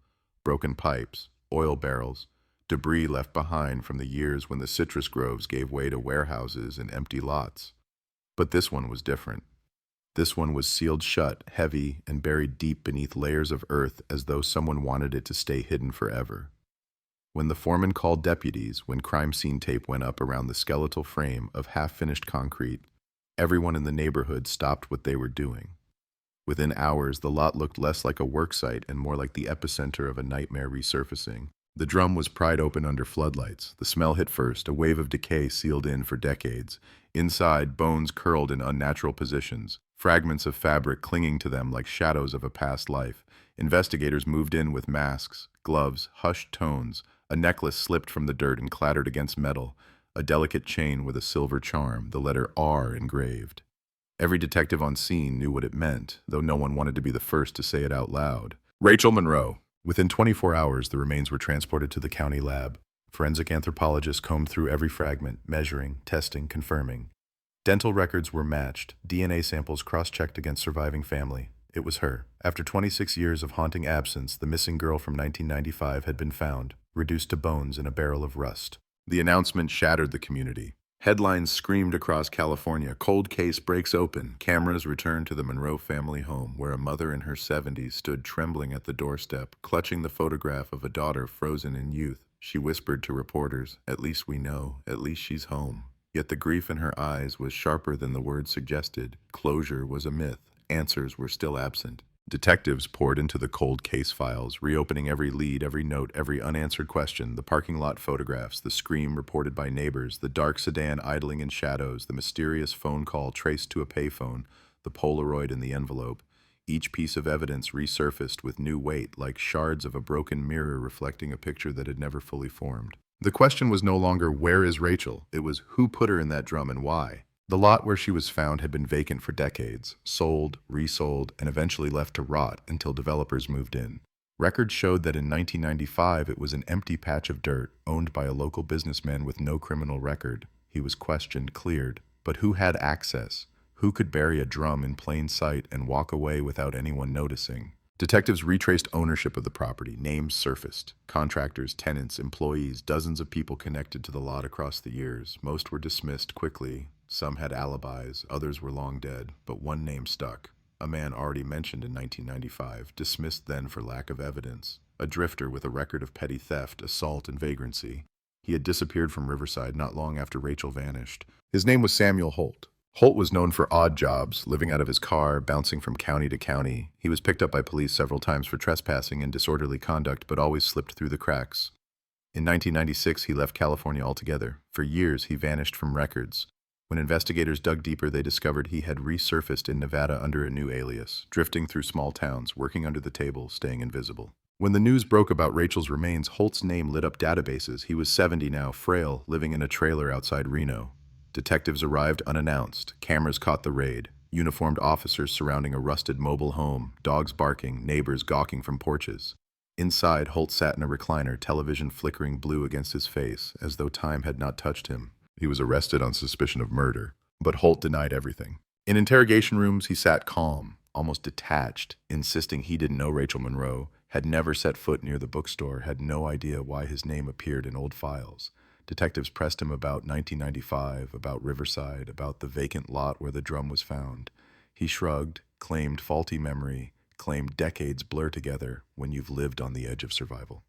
Q: broken pipes, oil barrels, debris left behind from the years when the citrus groves gave way to warehouses and empty lots. But this one was different. This one was sealed shut, heavy, and buried deep beneath layers of earth as though someone wanted it to stay hidden forever. When the foreman called deputies, when crime scene tape went up around the skeletal frame of half-finished concrete, everyone in the neighborhood stopped what they were doing. Within hours, the lot looked less like a work site and more like the epicenter of a nightmare resurfacing. The drum was pried open under floodlights. The smell hit first, a wave of decay sealed in for decades. Inside, bones curled in unnatural positions, fragments of fabric clinging to them like shadows of a past life. Investigators moved in with masks, gloves, hushed tones. A necklace slipped from the dirt and clattered against metal, a delicate chain with a silver charm, the letter R engraved. Every detective on scene knew what it meant, though no one wanted to be the first to say it out loud. Rachel Monroe. Within 24 hours, the remains were transported to the county lab. Forensic anthropologists combed through every fragment, measuring, testing, confirming. Dental records were matched, DNA samples cross-checked against surviving family. It was her. After 26 years of haunting absence, the missing girl from 1995 had been found, reduced to bones in a barrel of rust. The announcement shattered the community. Headlines screamed across California: cold case breaks open. Cameras returned to the Monroe family home, where a mother in her 70s stood trembling at the doorstep, clutching the photograph of a daughter frozen in youth. She whispered to reporters, "At least we know, at least she's home." Yet the grief in her eyes was sharper than the words suggested. Closure was a myth. Answers were still absent. Detectives poured into the cold case files, reopening every lead, every note, every unanswered question: the parking lot photographs, the scream reported by neighbors, the dark sedan idling in shadows, the mysterious phone call traced to a payphone, the Polaroid in the envelope. Each piece of evidence resurfaced with new weight, like shards of a broken mirror reflecting a picture that had never fully formed. The question was no longer, where is Rachel? It was, who put her in that drum and why? The lot where she was found had been vacant for decades, sold, resold, and eventually left to rot until developers moved in. Records showed that in 1995 it was an empty patch of dirt owned by a local businessman with no criminal record. He was questioned, cleared. But who had access? Who could bury a drum in plain sight and walk away without anyone noticing? Detectives retraced ownership of the property. Names surfaced. Contractors, tenants, employees, dozens of people connected to the lot across the years. Most were dismissed quickly. Some had alibis, others were long dead, but one name stuck. A man already mentioned in 1995, dismissed then for lack of evidence. A drifter with a record of petty theft, assault, and vagrancy. He had disappeared from Riverside not long after Rachel vanished. His name was Samuel Holt. Holt was known for odd jobs, living out of his car, bouncing from county to county. He was picked up by police several times for trespassing and disorderly conduct, but always slipped through the cracks. In 1996, he left California altogether. For years, he vanished from records. When investigators dug deeper, they discovered he had resurfaced in Nevada under a new alias, drifting through small towns, working under the table, staying invisible. When the news broke about Rachel's remains, Holt's name lit up databases. He was 70 now, frail, living in a trailer outside Reno. Detectives arrived unannounced. Cameras caught the raid. Uniformed officers surrounding a rusted mobile home, dogs barking, neighbors gawking from porches. Inside, Holt sat in a recliner, television flickering blue against his face, as though time had not touched him. He was arrested on suspicion of murder, but Holt denied everything. In interrogation rooms, he sat calm, almost detached, insisting he didn't know Rachel Monroe, had never set foot near the bookstore, had no idea why his name appeared in old files. Detectives pressed him about 1995, about Riverside, about the vacant lot where the drum was found. He shrugged, claimed faulty memory, claimed decades blur together when you've lived on the edge of survival.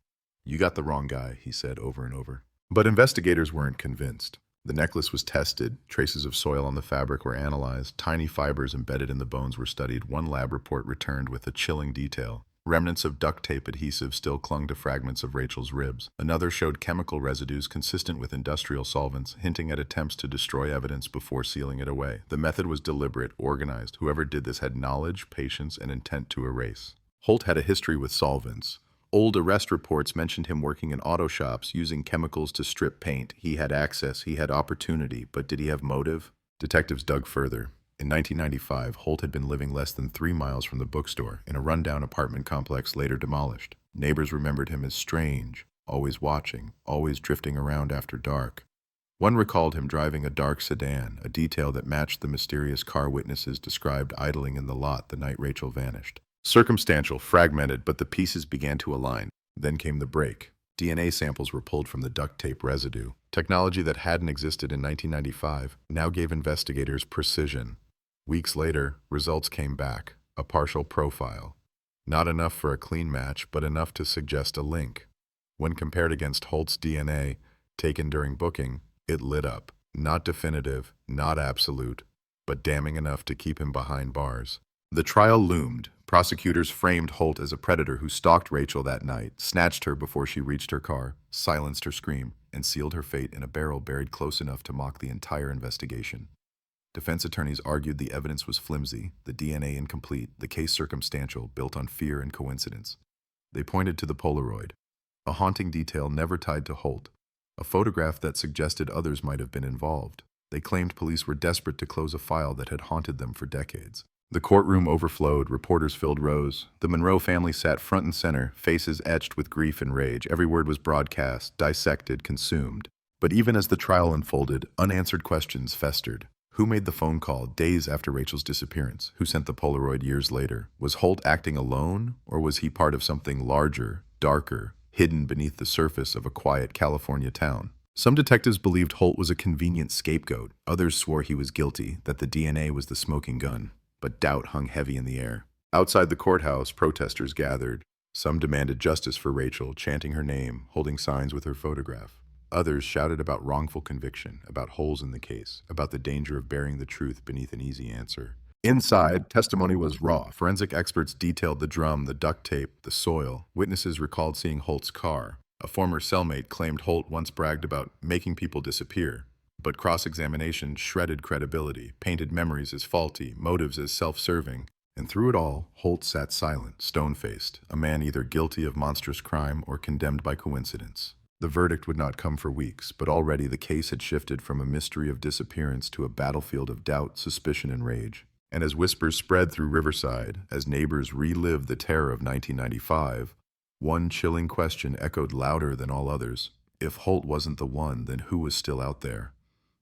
Q: "You got the wrong guy," he said over and over. But investigators weren't convinced. The necklace was tested, traces of soil on the fabric were analyzed, tiny fibers embedded in the bones were studied. One lab report returned with a chilling detail. Remnants of duct tape adhesive still clung to fragments of Rachel's ribs. Another showed chemical residues consistent with industrial solvents, hinting at attempts to destroy evidence before sealing it away. The method was deliberate, organized. Whoever did this had knowledge, patience, and intent to erase. Holt had a history with solvents. Old arrest reports mentioned him working in auto shops, using chemicals to strip paint. He had access, he had opportunity, but did he have motive? Detectives dug further. In 1995, Holt had been living less than 3 miles from the bookstore in a rundown apartment complex later demolished. Neighbors remembered him as strange, always watching, always drifting around after dark. One recalled him driving a dark sedan, a detail that matched the mysterious car witnesses described idling in the lot the night Rachel vanished. Circumstantial, fragmented, but the pieces began to align. Then came the break. DNA samples were pulled from the duct tape residue. Technology that hadn't existed in 1995 now gave investigators precision. Weeks later, results came back, a partial profile. Not enough for a clean match, but enough to suggest a link. When compared against Holt's DNA, taken during booking, it lit up. Not definitive, not absolute, but damning enough to keep him behind bars. The trial loomed. Prosecutors framed Holt as a predator who stalked Rachel that night, snatched her before she reached her car, silenced her scream, and sealed her fate in a barrel buried close enough to mock the entire investigation. Defense attorneys argued the evidence was flimsy, the DNA incomplete, the case circumstantial, built on fear and coincidence. They pointed to the Polaroid, a haunting detail never tied to Holt, a photograph that suggested others might have been involved. They claimed police were desperate to close a file that had haunted them for decades. The courtroom overflowed, reporters filled rows. The Monroe family sat front and center, faces etched with grief and rage. Every word was broadcast, dissected, consumed. But even as the trial unfolded, unanswered questions festered. Who made the phone call days after Rachel's disappearance? Who sent the Polaroid years later? Was Holt acting alone, or was he part of something larger, darker, hidden beneath the surface of a quiet California town? Some detectives believed Holt was a convenient scapegoat. Others swore he was guilty, that the DNA was the smoking gun. But doubt hung heavy in the air. Outside the courthouse, protesters gathered. Some demanded justice for Rachel, chanting her name, holding signs with her photograph. Others shouted about wrongful conviction, about holes in the case, about the danger of burying the truth beneath an easy answer. Inside, testimony was raw. Forensic experts detailed the drum, the duct tape, the soil. Witnesses recalled seeing Holt's car. A former cellmate claimed Holt once bragged about making people disappear. But cross-examination shredded credibility, painted memories as faulty, motives as self-serving. And through it all, Holt sat silent, stone-faced, a man either guilty of monstrous crime or condemned by coincidence. The verdict would not come for weeks, but already the case had shifted from a mystery of disappearance to a battlefield of doubt, suspicion, and rage. And as whispers spread through Riverside, as neighbors relived the terror of 1995, one chilling question echoed louder than all others. If Holt wasn't the one, then who was still out there?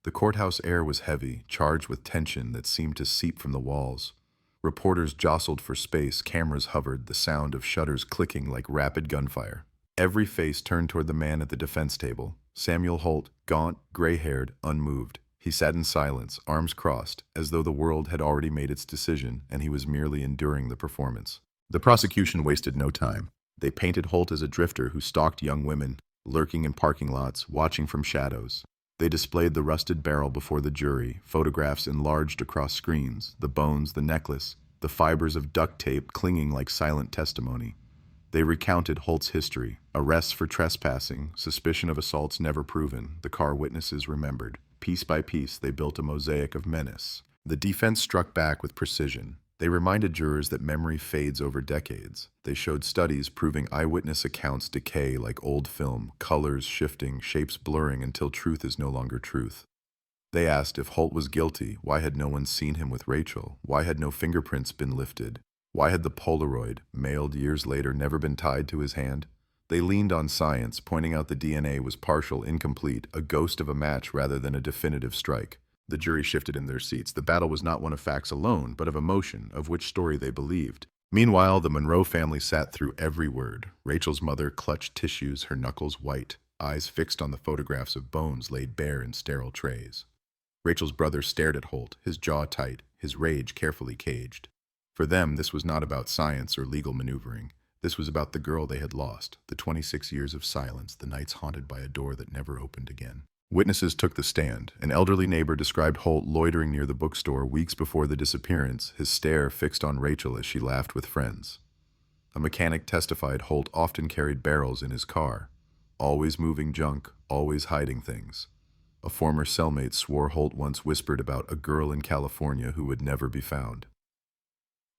Q: The courthouse air was heavy, charged with tension that seemed to seep from the walls. Reporters jostled for space, cameras hovered, the sound of shutters clicking like rapid gunfire. Every face turned toward the man at the defense table. Samuel Holt, gaunt, gray-haired, unmoved. He sat in silence, arms crossed, as though the world had already made its decision and he was merely enduring the performance. The prosecution wasted no time. They painted Holt as a drifter who stalked young women, lurking in parking lots, watching from shadows. They displayed the rusted barrel before the jury, photographs enlarged across screens, the bones, the necklace, the fibers of duct tape clinging like silent testimony. They recounted Holt's history, arrests for trespassing, suspicion of assaults never proven, the car witnesses remembered. Piece by piece, they built a mosaic of menace. The defense struck back with precision. They reminded jurors that memory fades over decades. They showed studies proving eyewitness accounts decay like old film, colors shifting, shapes blurring until truth is no longer truth. They asked if Holt was guilty, why had no one seen him with Rachel? Why had no fingerprints been lifted? Why had the Polaroid, mailed years later, never been tied to his hand? They leaned on science, pointing out the DNA was partial, incomplete, a ghost of a match rather than a definitive strike. The jury shifted in their seats. The battle was not one of facts alone, but of emotion, of which story they believed. Meanwhile, the Monroe family sat through every word. Rachel's mother clutched tissues, her knuckles white, eyes fixed on the photographs of bones laid bare in sterile trays. Rachel's brother stared at Holt, his jaw tight, his rage carefully caged. For them, this was not about science or legal maneuvering. This was about the girl they had lost, the 26 years of silence, the nights haunted by a door that never opened again. Witnesses took the stand. An elderly neighbor described Holt loitering near the bookstore weeks before the disappearance, his stare fixed on Rachel as she laughed with friends. A mechanic testified Holt often carried barrels in his car, always moving junk, always hiding things. A former cellmate swore Holt once whispered about a girl in California who would never be found.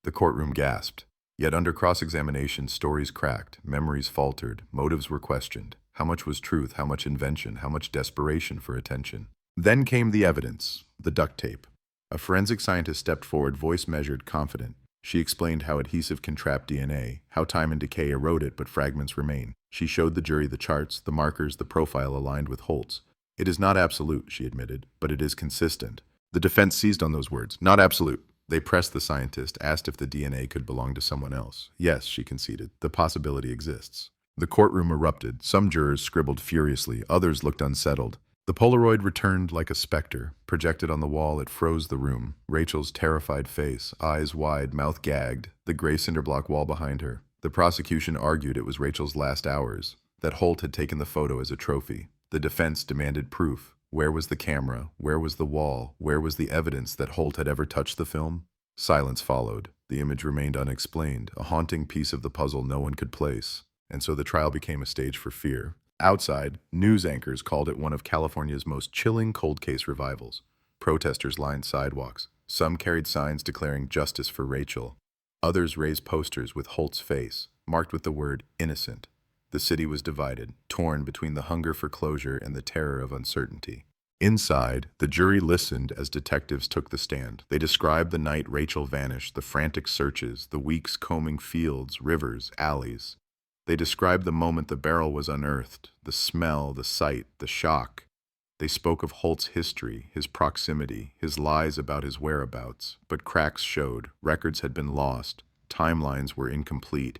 Q: The courtroom gasped. Yet under cross-examination, stories cracked, memories faltered, motives were questioned. How much was truth, how much invention, how much desperation for attention? Then came the evidence, the duct tape. A forensic scientist stepped forward, voice measured, confident. She explained how adhesive can trap DNA, how time and decay erode it but fragments remain. She showed the jury the charts, the markers, the profile aligned with Holt's. It is not absolute, she admitted, but it is consistent. The defense seized on those words. Not absolute. They pressed the scientist, asked if the DNA could belong to someone else. Yes, she conceded. The possibility exists. The courtroom erupted. Some jurors scribbled furiously. Others looked unsettled. The Polaroid returned like a specter. Projected on the wall, it froze the room. Rachel's terrified face, eyes wide, mouth gagged, the gray cinderblock wall behind her. The prosecution argued it was Rachel's last hours, that Holt had taken the photo as a trophy. The defense demanded proof. Where was the camera? Where was the wall? Where was the evidence that Holt had ever touched the film? Silence followed. The image remained unexplained, a haunting piece of the puzzle no one could place. And so the trial became a stage for fear. Outside, news anchors called it one of California's most chilling cold case revivals. Protesters lined sidewalks. Some carried signs declaring justice for Rachel. Others raised posters with Holt's face, marked with the word innocent. The city was divided, torn between the hunger for closure and the terror of uncertainty. Inside, the jury listened as detectives took the stand. They described the night Rachel vanished, the frantic searches, the weeks combing fields, rivers, alleys. They described the moment the barrel was unearthed, the smell, the sight, the shock. They spoke of Holt's history, his proximity, his lies about his whereabouts. But cracks showed, records had been lost, timelines were incomplete.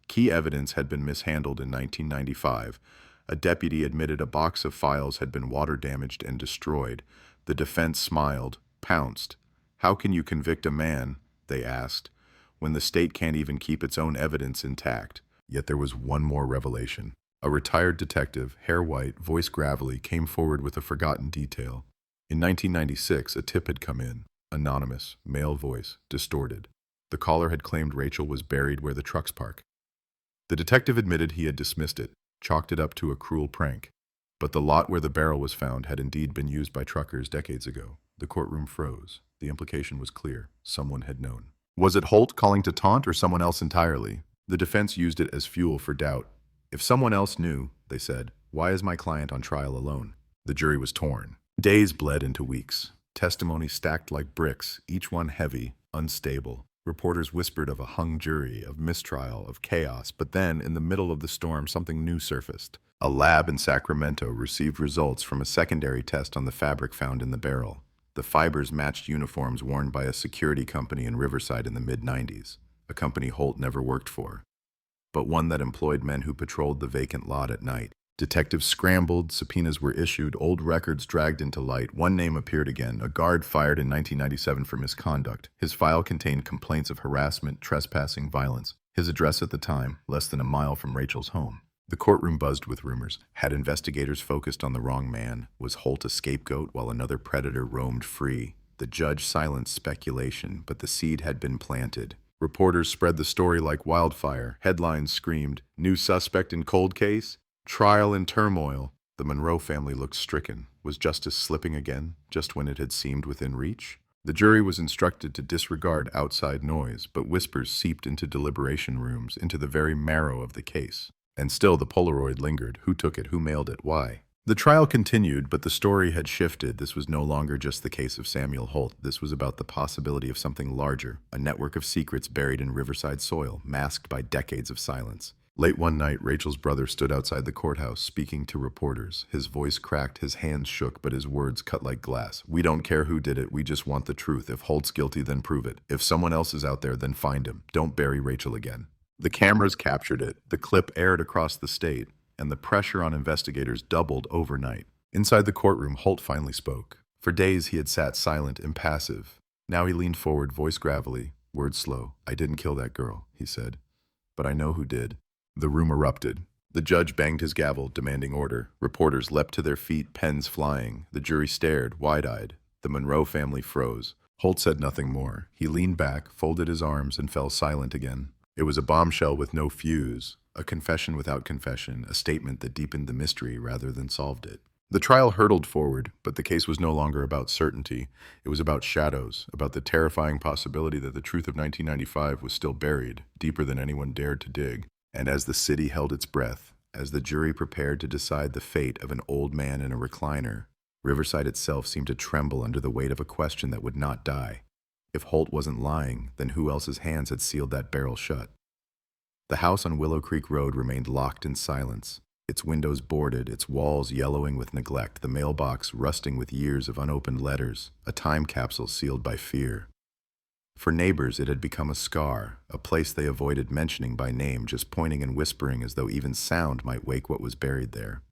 Q: Key evidence had been mishandled in 1995. A deputy admitted a box of files had been water damaged and destroyed. The defense smiled, pounced. How can you convict a man, they asked, when the state can't even keep its own evidence intact? Yet there was one more revelation. A retired detective, hair white, voice gravelly, came forward with a forgotten detail. In 1996, a tip had come in. Anonymous, male voice, distorted. The caller had claimed Rachel was buried where the trucks park. The detective admitted he had dismissed it, chalked it up to a cruel prank. But the lot where the barrel was found had indeed been used by truckers decades ago. The courtroom froze. The implication was clear. Someone had known. Was it Holt calling to taunt or someone else entirely? The defense used it as fuel for doubt. If someone else knew, they said, why is my client on trial alone? The jury was torn. Days bled into weeks. Testimony stacked like bricks, each one heavy, unstable. Reporters whispered of a hung jury, of mistrial, of chaos, but then, in the middle of the storm, something new surfaced. A lab in Sacramento received results from a secondary test on the fabric found in the barrel. The fibers matched uniforms worn by a security company in Riverside in the mid-90s, a company Holt never worked for, but one that employed men who patrolled the vacant lot at night. Detectives scrambled, subpoenas were issued, old records dragged into light. One name appeared again, a guard fired in 1997 for misconduct. His file contained complaints of harassment, trespassing, violence. His address at the time, less than a mile from Rachel's home. The courtroom buzzed with rumors. Had investigators focused on the wrong man? Was Holt a scapegoat while another predator roamed free? The judge silenced speculation, but the seed had been planted. Reporters spread the story like wildfire. Headlines screamed, "New suspect in cold case? Trial in turmoil." The Monroe family looked stricken. Was justice slipping again, just when it had seemed within reach? The jury was instructed to disregard outside noise, but whispers seeped into deliberation rooms, into the very marrow of the case. And still the Polaroid lingered. Who took it? Who mailed it? Why? The trial continued, but the story had shifted. This was no longer just the case of Samuel Holt. This was about the possibility of something larger, a network of secrets buried in Riverside soil, masked by decades of silence. Late one night, Rachel's brother stood outside the courthouse, speaking to reporters. His voice cracked, his hands shook, but his words cut like glass. "We don't care who did it, we just want the truth. If Holt's guilty, then prove it. If someone else is out there, then find him. Don't bury Rachel again." The cameras captured it. The clip aired across the state, and the pressure on investigators doubled overnight. Inside the courtroom, Holt finally spoke. For days he had sat silent, impassive. Now he leaned forward, voice gravelly, words slow. "I didn't kill that girl," he said, "but I know who did." The room erupted. The judge banged his gavel, demanding order. Reporters leapt to their feet, pens flying. The jury stared, wide-eyed. The Monroe family froze. Holt said nothing more. He leaned back, folded his arms, and fell silent again. It was a bombshell with no fuse, a confession without confession, a statement that deepened the mystery rather than solved it. The trial hurtled forward, but the case was no longer about certainty. It was about shadows, about the terrifying possibility that the truth of 1995 was still buried, deeper than anyone dared to dig. And as the city held its breath, as the jury prepared to decide the fate of an old man in a recliner, Riverside itself seemed to tremble under the weight of a question that would not die. If Holt wasn't lying, then who else's hands had sealed that barrel shut? The house on Willow Creek Road remained locked in silence, its windows boarded, its walls yellowing with neglect, the mailbox rusting with years of unopened letters, a time capsule sealed by fear. For neighbors, it had become a scar, a place they avoided mentioning by name, just pointing and whispering as though even sound might wake what was buried there.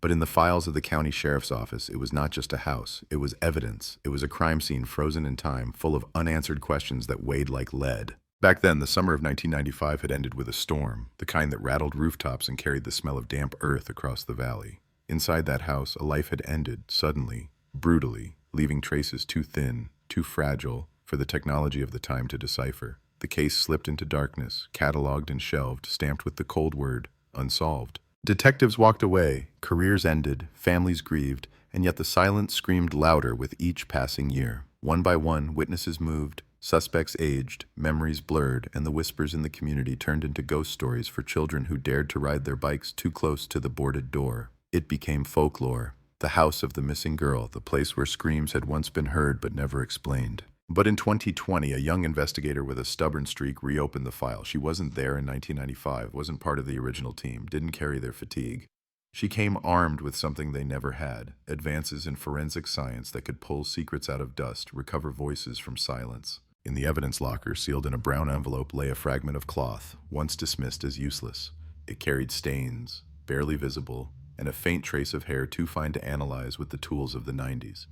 Q: But in the files of the county sheriff's office, it was not just a house, it was evidence. It was a crime scene frozen in time, full of unanswered questions that weighed like lead. Back then, the summer of 1995 had ended with a storm, the kind that rattled rooftops and carried the smell of damp earth across the valley. Inside that house, a life had ended, suddenly, brutally, leaving traces too thin, too fragile, for the technology of the time to decipher. The case slipped into darkness, catalogued and shelved, stamped with the cold word, unsolved. Detectives walked away, careers ended, families grieved, and yet the silence screamed louder with each passing year. One by one, witnesses moved, suspects aged, memories blurred, and the whispers in the community turned into ghost stories for children who dared to ride their bikes too close to the boarded door. It became folklore, the house of the missing girl, the place where screams had once been heard but never explained. But in 2020, a young investigator with a stubborn streak reopened the file. She wasn't there in 1995, wasn't part of the original team, didn't carry their fatigue. She came armed with something they never had, advances in forensic science that could pull secrets out of dust, recover voices from silence. In the evidence locker, sealed in a brown envelope, lay a fragment of cloth, once dismissed as useless. It carried stains, barely visible, and a faint trace of hair too fine to analyze with the tools of the 90s.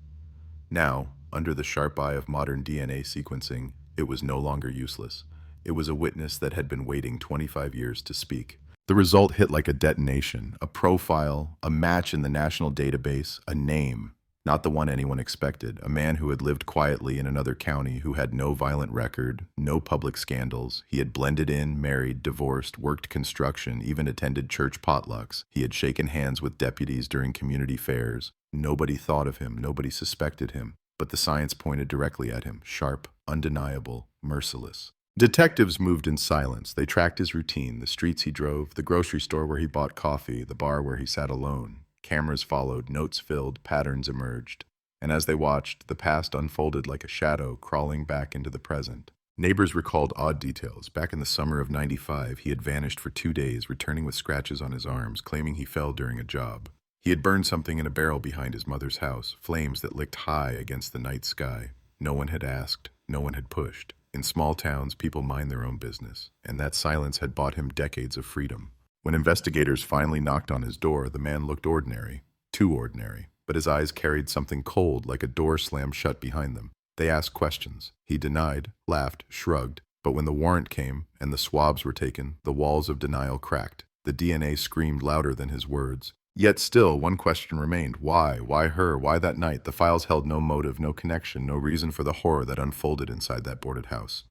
Q: Now, under the sharp eye of modern DNA sequencing, it was no longer useless. It was a witness that had been waiting 25 years to speak. The result hit like a detonation, a profile, a match in the national database, a name. Not the one anyone expected, a man who had lived quietly in another county, who had no violent record, no public scandals. He had blended in, married, divorced, worked construction, even attended church potlucks. He had shaken hands with deputies during community fairs. Nobody thought of him, nobody suspected him. But the science pointed directly at him, sharp, undeniable, merciless. Detectives moved in silence. They tracked his routine, the streets he drove, the grocery store where he bought coffee, the bar where he sat alone. Cameras followed, notes filled, patterns emerged. And as they watched, the past unfolded like a shadow crawling back into the present. Neighbors recalled odd details. Back in the summer of '95, he had vanished for 2 days, returning with scratches on his arms, claiming he fell during a job. He had burned something in a barrel behind his mother's house, flames that licked high against the night sky. No one had asked, no one had pushed. In small towns, people mind their own business, and that silence had bought him decades of freedom. When investigators finally knocked on his door, the man looked ordinary, too ordinary, but his eyes carried something cold, like a door slammed shut behind them. They asked questions. He denied, laughed, shrugged, but when the warrant came and the swabs were taken, the walls of denial cracked. The DNA screamed louder than his words. Yet still, one question remained. Why? Why her? Why that night? The files held no motive, no connection, no reason for the horror that unfolded inside that boarded house.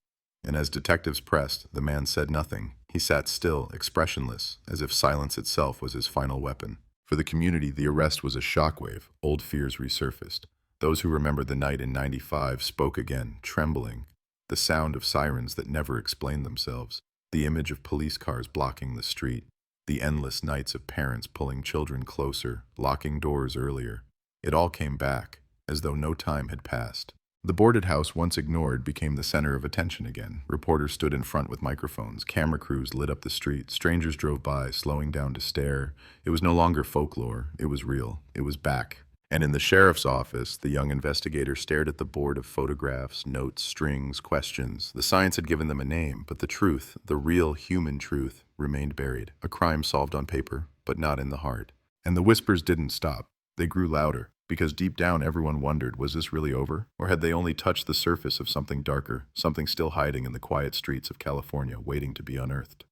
Q: And as detectives pressed, the man said nothing. He sat still, expressionless, as if silence itself was his final weapon. For the community, the arrest was a shockwave. Old fears resurfaced. Those who remembered the night in '95 spoke again, trembling. The sound of sirens that never explained themselves. The image of police cars blocking the street. The endless nights of parents pulling children closer, locking doors earlier. It all came back, as though no time had passed. The boarded house, once ignored, became the center of attention again. Reporters stood in front with microphones. Camera crews lit up the street. Strangers drove by, slowing down to stare. It was no longer folklore. It was real. It was back. And in the sheriff's office, the young investigator stared at the board of photographs, notes, strings, questions. The science had given them a name, but the truth, the real human truth, remained buried. A crime solved on paper, but not in the heart. And the whispers didn't stop. They grew louder, because deep down everyone wondered, was this really over? Or had they only touched the surface of something darker, something still hiding in the quiet streets of California, waiting to be unearthed?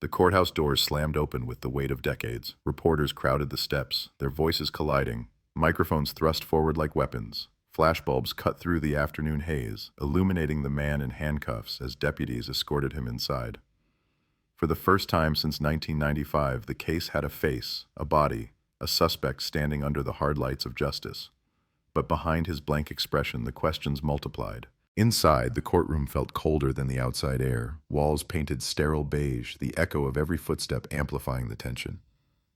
Q: The courthouse doors slammed open with the weight of decades. Reporters crowded the steps, their voices colliding. Microphones thrust forward like weapons. Flashbulbs cut through the afternoon haze, illuminating the man in handcuffs as deputies escorted him inside. For the first time since 1995, the case had a face, a body, a suspect standing under the hard lights of justice. But behind his blank expression, the questions multiplied. Inside, the courtroom felt colder than the outside air, walls painted sterile beige, the echo of every footstep amplifying the tension.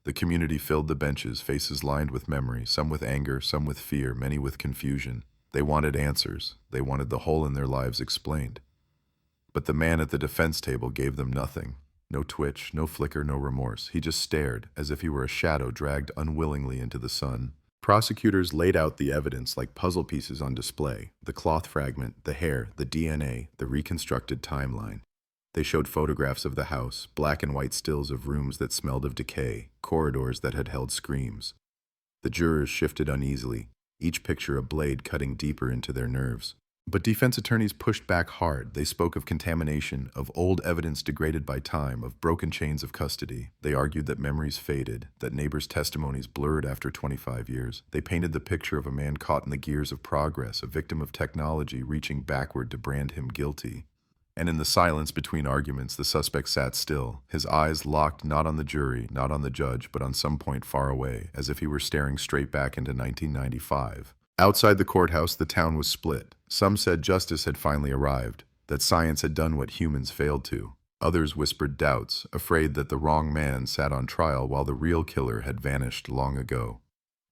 Q: The community filled the benches, faces lined with memory, some with anger, some with fear, many with confusion. They wanted answers. They wanted the hole in their lives explained. But the man at the defense table gave them nothing. No twitch, no flicker, no remorse. He just stared, as if he were a shadow dragged unwillingly into the sun. Prosecutors laid out the evidence like puzzle pieces on display. The cloth fragment, the hair, the DNA, the reconstructed timeline. They showed photographs of the house, black and white stills of rooms that smelled of decay, corridors that had held screams. The jurors shifted uneasily, each picture a blade cutting deeper into their nerves. But defense attorneys pushed back hard. They spoke of contamination, of old evidence degraded by time, of broken chains of custody. They argued that memories faded, that neighbors' testimonies blurred after 25 years. They painted the picture of a man caught in the gears of progress, a victim of technology reaching backward to brand him guilty. And in the silence between arguments, the suspect sat still, his eyes locked not on the jury, not on the judge, but on some point far away, as if he were staring straight back into 1995. Outside the courthouse, the town was split. Some said justice had finally arrived, that science had done what humans failed to. Others whispered doubts, afraid that the wrong man sat on trial while the real killer had vanished long ago.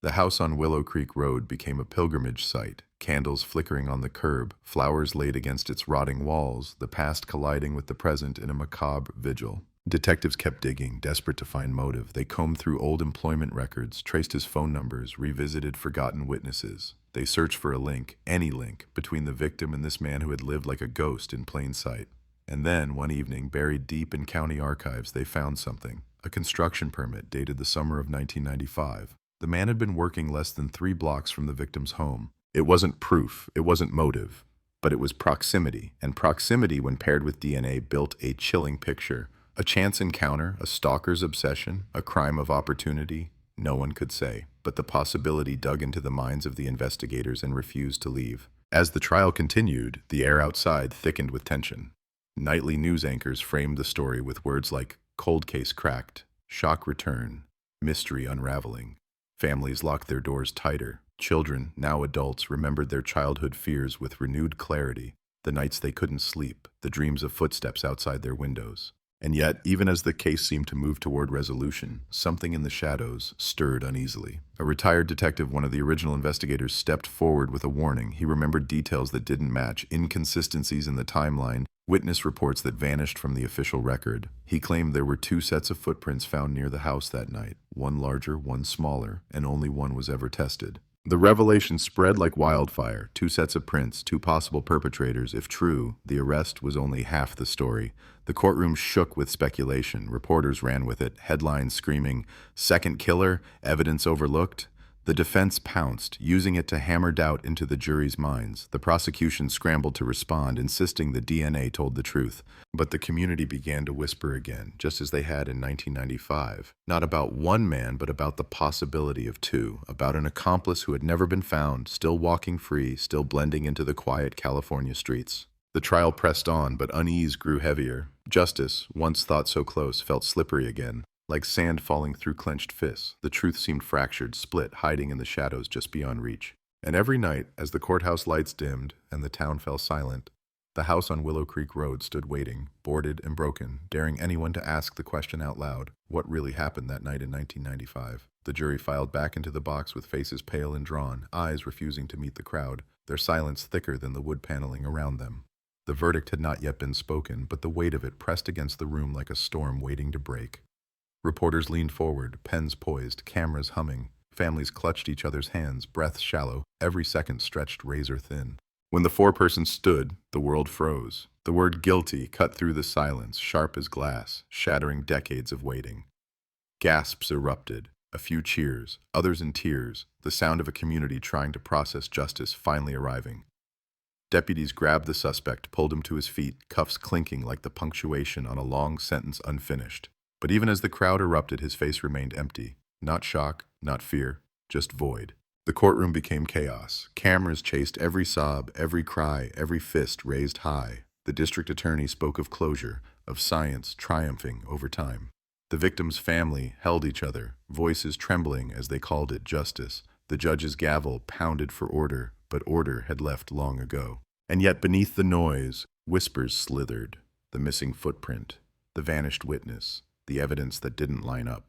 Q: The house on Willow Creek Road became a pilgrimage site, candles flickering on the curb, flowers laid against its rotting walls, the past colliding with the present in a macabre vigil. Detectives kept digging, desperate to find motive. They combed through old employment records, traced his phone numbers, revisited forgotten witnesses. They searched for a link, any link, between the victim and this man who had lived like a ghost in plain sight. And then, one evening, buried deep in county archives, they found something. A construction permit dated the summer of 1995. The man had been working less than 3 blocks from the victim's home. It wasn't proof, it wasn't motive, but it was proximity. And proximity, when paired with DNA, built a chilling picture. A chance encounter, a stalker's obsession, a crime of opportunity? No one could say, but the possibility dug into the minds of the investigators and refused to leave. As the trial continued, the air outside thickened with tension. Nightly news anchors framed the story with words like cold case cracked, shock return, mystery unraveling. Families locked their doors tighter. Children, now adults, remembered their childhood fears with renewed clarity. The nights they couldn't sleep, the dreams of footsteps outside their windows. And yet, even as the case seemed to move toward resolution, something in the shadows stirred uneasily. A retired detective, one of the original investigators, stepped forward with a warning. He remembered details that didn't match, inconsistencies in the timeline, witness reports that vanished from the official record. He claimed there were 2 sets of footprints found near the house that night, one larger, one smaller, and only one was ever tested. The revelation spread like wildfire. 2 sets of prints, 2 possible perpetrators. If true, the arrest was only half the story. The courtroom shook with speculation. Reporters ran with it, headlines screaming, "Second killer, evidence overlooked." The defense pounced, using it to hammer doubt into the jury's minds. The prosecution scrambled to respond, insisting the DNA told the truth. But the community began to whisper again, just as they had in 1995. Not about one man, but about the possibility of 2. About an accomplice who had never been found, still walking free, still blending into the quiet California streets. The trial pressed on, but unease grew heavier. Justice, once thought so close, felt slippery again. Like sand falling through clenched fists, the truth seemed fractured, split, hiding in the shadows just beyond reach. And every night, as the courthouse lights dimmed and the town fell silent, the house on Willow Creek Road stood waiting, boarded and broken, daring anyone to ask the question out loud, what really happened that night in 1995? The jury filed back into the box with faces pale and drawn, eyes refusing to meet the crowd, their silence thicker than the wood paneling around them. The verdict had not yet been spoken, but the weight of it pressed against the room like a storm waiting to break. Reporters leaned forward, pens poised, cameras humming. Families clutched each other's hands, breaths shallow, every second stretched razor thin. When the 4 persons stood, the world froze. The word guilty cut through the silence, sharp as glass, shattering decades of waiting. Gasps erupted, a few cheers, others in tears, the sound of a community trying to process justice finally arriving. Deputies grabbed the suspect, pulled him to his feet, cuffs clinking like the punctuation on a long sentence unfinished. But even as the crowd erupted, his face remained empty. Not shock, not fear, just void. The courtroom became chaos. Cameras chased every sob, every cry, every fist raised high. The district attorney spoke of closure, of science triumphing over time. The victim's family held each other, voices trembling as they called it justice. The judge's gavel pounded for order, but order had left long ago. And yet beneath the noise, whispers slithered. The missing footprint, the vanished witness, the evidence that didn't line up.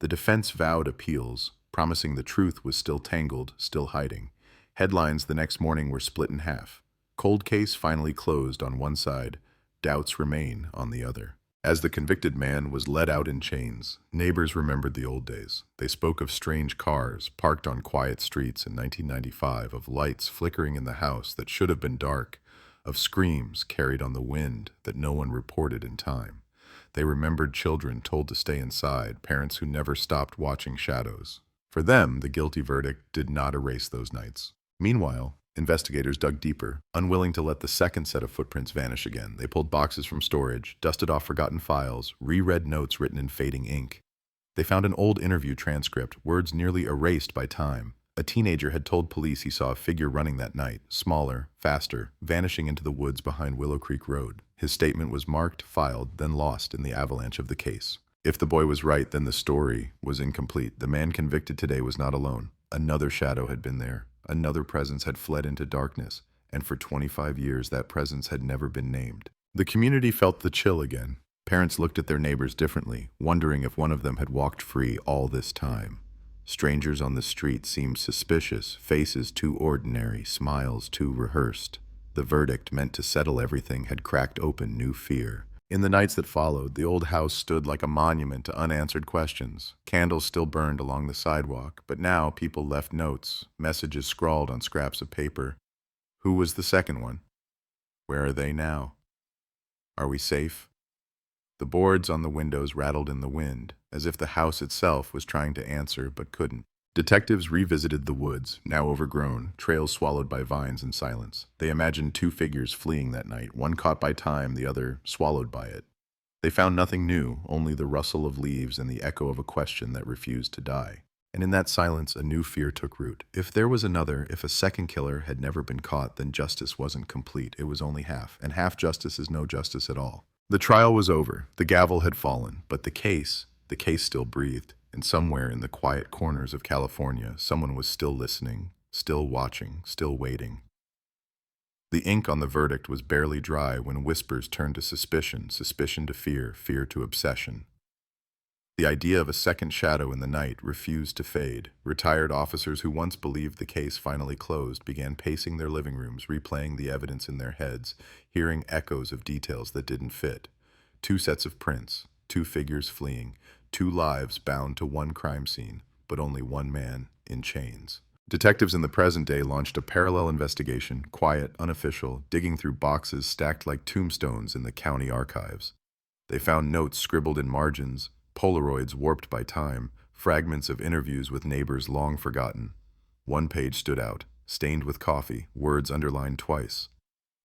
Q: The defense vowed appeals, promising the truth was still tangled, still hiding. Headlines the next morning were split in half. Cold case finally closed on one side, doubts remain on the other. As the convicted man was led out in chains, neighbors remembered the old days. They spoke of strange cars parked on quiet streets in 1995, of lights flickering in the house that should have been dark, of screams carried on the wind that no one reported in time. They remembered children told to stay inside, parents who never stopped watching shadows. For them, the guilty verdict did not erase those nights. Meanwhile, investigators dug deeper, unwilling to let the second set of footprints vanish again. They pulled boxes from storage, dusted off forgotten files, reread notes written in fading ink. They found an old interview transcript, words nearly erased by time. A teenager had told police he saw a figure running that night, smaller, faster, vanishing into the woods behind Willow Creek Road. His statement was marked, filed, then lost in the avalanche of the case. If the boy was right, then the story was incomplete. The man convicted today was not alone. Another shadow had been there. Another presence had fled into darkness, and for 25 years that presence had never been named. The community felt the chill again. Parents looked at their neighbors differently, wondering if one of them had walked free all this time. Strangers on the street seemed suspicious, faces too ordinary, smiles too rehearsed. The verdict, meant to settle everything, had cracked open new fear. In the nights that followed, the old house stood like a monument to unanswered questions. Candles still burned along the sidewalk, but now people left notes, messages scrawled on scraps of paper. Who was the second one? Where are they now? Are we safe? The boards on the windows rattled in the wind, as if the house itself was trying to answer but couldn't. Detectives revisited the woods, now overgrown, trails swallowed by vines and silence. They imagined two figures fleeing that night, one caught by time, the other swallowed by it. They found nothing new, only the rustle of leaves and the echo of a question that refused to die. And in that silence, a new fear took root. If there was another, if a second killer had never been caught, then justice wasn't complete. It was only half, and half justice is no justice at all. The trial was over. The gavel had fallen, but the case still breathed. And somewhere in the quiet corners of California, someone was still listening, still watching, still waiting. The ink on the verdict was barely dry when whispers turned to suspicion, suspicion to fear, fear to obsession. The idea of a second shadow in the night refused to fade. Retired officers who once believed the case finally closed began pacing their living rooms, replaying the evidence in their heads, hearing echoes of details that didn't fit. Two sets of prints, two figures fleeing, two lives bound to one crime scene, but only one man in chains. Detectives in the present day launched a parallel investigation, quiet, unofficial, digging through boxes stacked like tombstones in the county archives. They found notes scribbled in margins, Polaroids warped by time, fragments of interviews with neighbors long forgotten. One page stood out, stained with coffee, words underlined twice.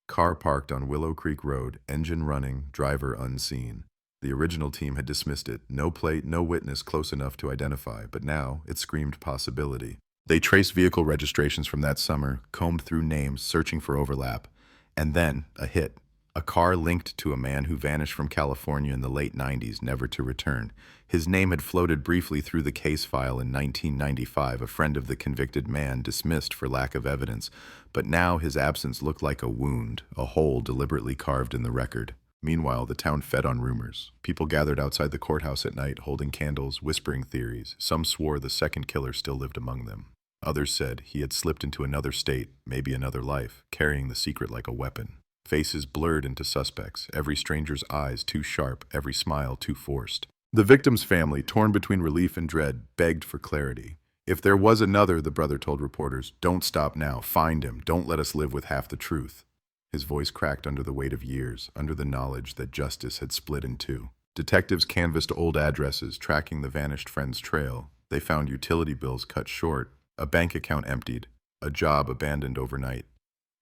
Q: Car parked on Willow Creek Road, engine running, driver unseen. The original team had dismissed it, no plate, no witness close enough to identify, but now it screamed possibility. They traced vehicle registrations from that summer, combed through names, searching for overlap. And then, a hit. A car linked to a man who vanished from California in the late 90s, never to return. His name had floated briefly through the case file in 1995, a friend of the convicted man dismissed for lack of evidence. But now his absence looked like a wound, a hole deliberately carved in the record. Meanwhile, the town fed on rumors. People gathered outside the courthouse at night, holding candles, whispering theories. Some swore the second killer still lived among them. Others said he had slipped into another state, maybe another life, carrying the secret like a weapon. Faces blurred into suspects, every stranger's eyes too sharp, every smile too forced. The victim's family, torn between relief and dread, begged for clarity. If there was another, the brother told reporters, don't stop now, find him, don't let us live with half the truth. His voice cracked under the weight of years, under the knowledge that justice had split in two. Detectives canvassed old addresses, tracking the vanished friend's trail. They found utility bills cut short, a bank account emptied, a job abandoned overnight.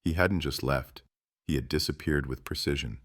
Q: He hadn't just left. He had disappeared with precision,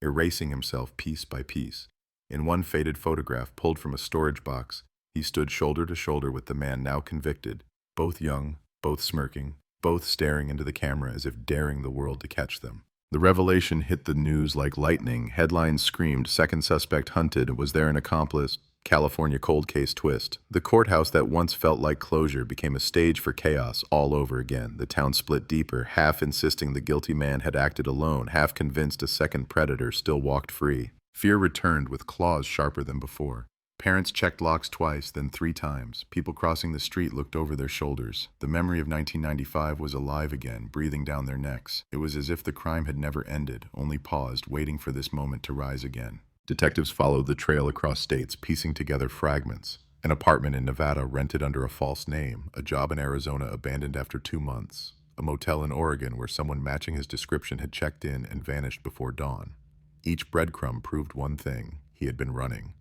Q: erasing himself piece by piece. In one faded photograph pulled from a storage box, he stood shoulder to shoulder with the man now convicted, both young, both smirking, both staring into the camera as if daring the world to catch them. The revelation hit the news like lightning. Headlines screamed, second suspect hunted, was there an accomplice? California cold case twist. The courthouse that once felt like closure became a stage for chaos all over again. The town split deeper, half insisting the guilty man had acted alone, half convinced a second predator still walked free. Fear returned with claws sharper than before. Parents checked locks twice, then 3 times. People crossing the street looked over their shoulders. The memory of 1995 was alive again, breathing down their necks. It was as if the crime had never ended, only paused, waiting for this moment to rise again. Detectives followed the trail across states, piecing together fragments. An apartment in Nevada rented under a false name, a job in Arizona abandoned after 2 months, a motel in Oregon where someone matching his description had checked in and vanished before dawn. Each breadcrumb proved one thing: he had been running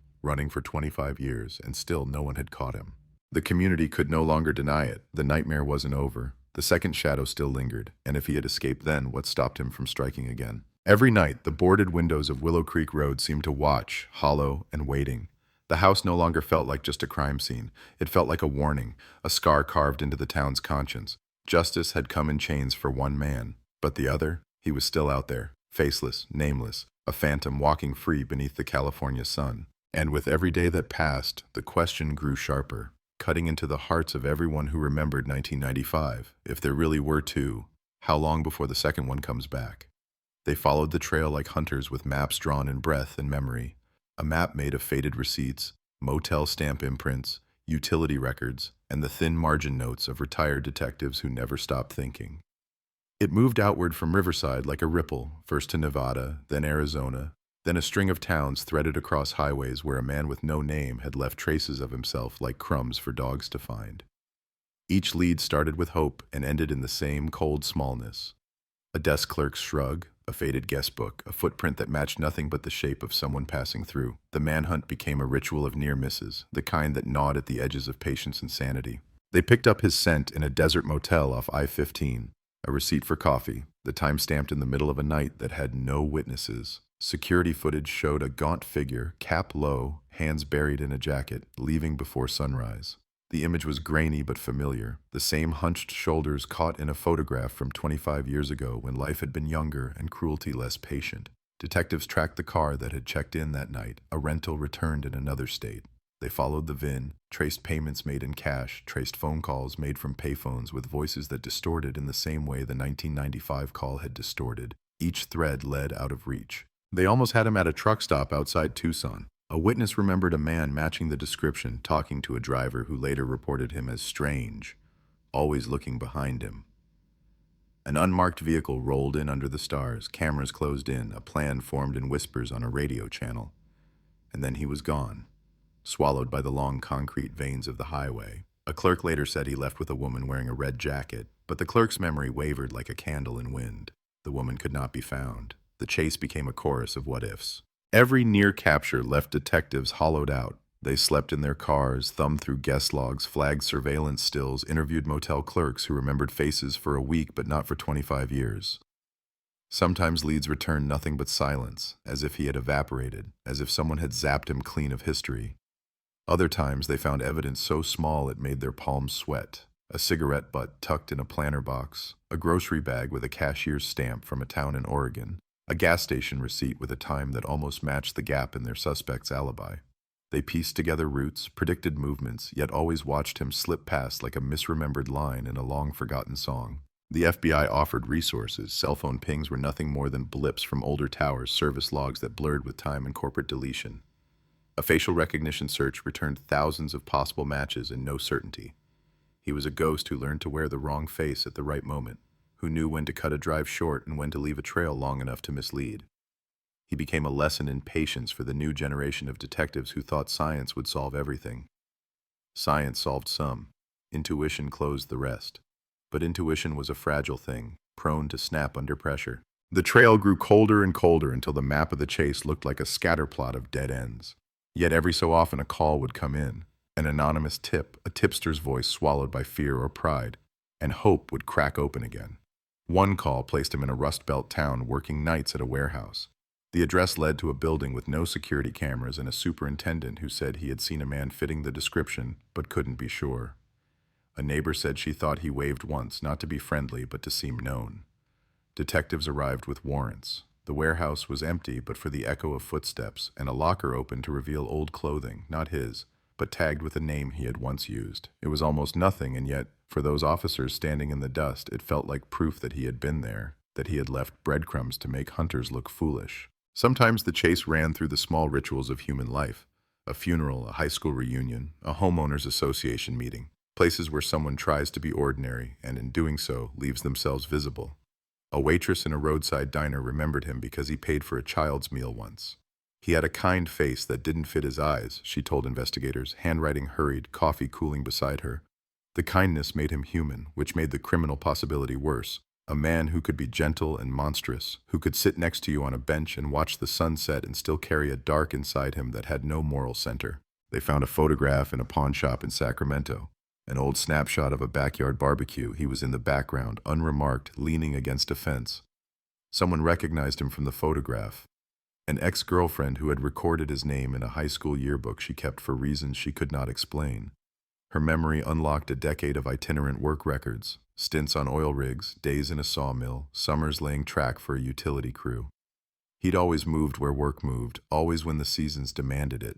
Q: for 25 years, and still no one had caught him. The community could no longer deny it. The nightmare wasn't over. The second shadow still lingered, and if he had escaped then, what stopped him from striking again? Every night, the boarded windows of Willow Creek Road seemed to watch, hollow and waiting. The house no longer felt like just a crime scene. It felt like a warning, a scar carved into the town's conscience. Justice had come in chains for one man, but the other, he was still out there, faceless, nameless, a phantom walking free beneath the California sun. And with every day that passed, the question grew sharper, cutting into the hearts of everyone who remembered 1995. If there really were 2, how long before the second one comes back? They followed the trail like hunters with maps drawn in breath and memory. A map made of faded receipts, motel stamp imprints, utility records, and the thin margin notes of retired detectives who never stopped thinking. It moved outward from Riverside like a ripple, first to Nevada, then Arizona, then a string of towns threaded across highways where a man with no name had left traces of himself like crumbs for dogs to find. Each lead started with hope and ended in the same cold smallness. A desk clerk's shrug, a faded guest book, a footprint that matched nothing but the shape of someone passing through. The manhunt became a ritual of near misses, the kind that gnawed at the edges of patience and sanity. They picked up his scent in a desert motel off I-15, a receipt for coffee, the time stamped in the middle of a night that had no witnesses. Security footage showed a gaunt figure, cap low, hands buried in a jacket, leaving before sunrise. The image was grainy but familiar, the same hunched shoulders caught in a photograph from 25 years ago when life had been younger and cruelty less patient. Detectives tracked the car that had checked in that night, a rental returned in another state. They followed the VIN, traced payments made in cash, traced phone calls made from payphones with voices that distorted in the same way the 1995 call had distorted. Each thread led out of reach. They almost had him at a truck stop outside Tucson. A witness remembered a man matching the description, talking to a driver who later reported him as strange, always looking behind him. An unmarked vehicle rolled in under the stars, cameras closed in, a plan formed in whispers on a radio channel. And then he was gone, swallowed by the long concrete veins of the highway. A clerk later said he left with a woman wearing a red jacket, but the clerk's memory wavered like a candle in wind. The woman could not be found. The chase became a chorus of what-ifs. Every near capture left detectives hollowed out. They slept in their cars, thumbed through guest logs, flagged surveillance stills, interviewed motel clerks who remembered faces for a week but not for 25 years. Sometimes leads returned nothing but silence, as if he had evaporated, as if someone had zapped him clean of history. Other times they found evidence so small it made their palms sweat. A cigarette butt tucked in a planter box, a grocery bag with a cashier's stamp from a town in Oregon, a gas station receipt with a time that almost matched the gap in their suspect's alibi. They pieced together routes, predicted movements, yet always watched him slip past like a misremembered line in a long-forgotten song. The FBI offered resources. Cell phone pings were nothing more than blips from older towers, service logs that blurred with time and corporate deletion. A facial recognition search returned thousands of possible matches and no certainty. He was a ghost who learned to wear the wrong face at the right moment, who knew when to cut a drive short and when to leave a trail long enough to mislead. He became a lesson in patience for the new generation of detectives who thought science would solve everything. Science solved some. Intuition closed the rest. But intuition was a fragile thing, prone to snap under pressure. The trail grew colder and colder until the map of the chase looked like a scatterplot of dead ends. Yet every so often a call would come in, an anonymous tip, a tipster's voice swallowed by fear or pride, and hope would crack open again. One call placed him in a Rust Belt town working nights at a warehouse. The address led to a building with no security cameras and a superintendent who said he had seen a man fitting the description, but couldn't be sure. A neighbor said she thought he waved once, not to be friendly, but to seem known. Detectives arrived with warrants. The warehouse was empty, but for the echo of footsteps, and a locker opened to reveal old clothing, not his, but tagged with a name he had once used. It was almost nothing, and yet, for those officers standing in the dust, it felt like proof that he had been there, that he had left breadcrumbs to make hunters look foolish. Sometimes the chase ran through the small rituals of human life. A funeral, a high school reunion, a homeowners association meeting. Places where someone tries to be ordinary and in doing so leaves themselves visible. A waitress in a roadside diner remembered him because he paid for a child's meal once. He had a kind face that didn't fit his eyes, she told investigators, handwriting hurried, coffee cooling beside her. The kindness made him human, which made the criminal possibility worse. A man who could be gentle and monstrous, who could sit next to you on a bench and watch the sunset and still carry a dark inside him that had no moral center. They found a photograph in a pawn shop in Sacramento. An old snapshot of a backyard barbecue. He was in the background, unremarked, leaning against a fence. Someone recognized him from the photograph. An ex-girlfriend who had recorded his name in a high school yearbook she kept for reasons she could not explain. Her memory unlocked a decade of itinerant work records, stints on oil rigs, days in a sawmill, summers laying track for a utility crew. He'd always moved where work moved, always when the seasons demanded it.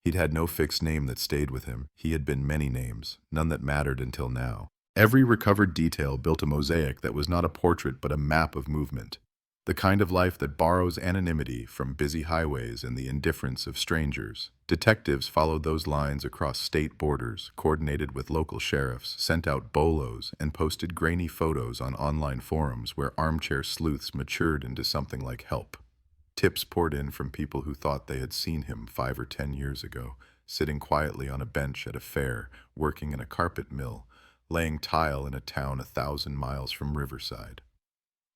Q: He'd had no fixed name that stayed with him. He had been many names, none that mattered until now. Every recovered detail built a mosaic that was not a portrait but a map of movement. The kind of life that borrows anonymity from busy highways and the indifference of strangers. Detectives followed those lines across state borders, coordinated with local sheriffs, sent out bolos, and posted grainy photos on online forums where armchair sleuths matured into something like help. Tips poured in from people who thought they had seen him 5 or 10 years ago, sitting quietly on a bench at a fair, working in a carpet mill, laying tile in a town 1,000 miles from Riverside.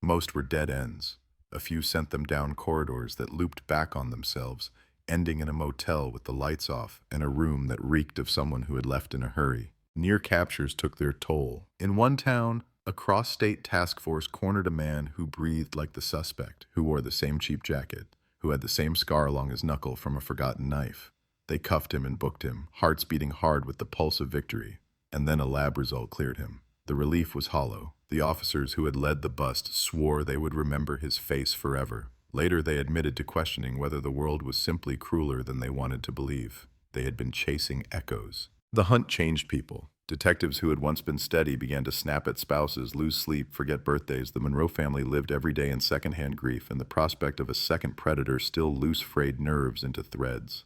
Q: Most were dead ends. A few sent them down corridors that looped back on themselves, ending in a motel with the lights off and a room that reeked of someone who had left in a hurry. Near captures took their toll. In one town, a cross-state task force cornered a man who breathed like the suspect, who wore the same cheap jacket, who had the same scar along his knuckle from a forgotten knife. They cuffed him and booked him, hearts beating hard with the pulse of victory. And then a lab result cleared him. The relief was hollow. The officers who had led the bust swore they would remember his face forever. Later they admitted to questioning whether the world was simply crueler than they wanted to believe. They had been chasing echoes. The hunt changed people. Detectives who had once been steady began to snap at spouses, lose sleep, forget birthdays. The Monroe family lived every day in secondhand grief, and the prospect of a second predator still loose frayed nerves into threads.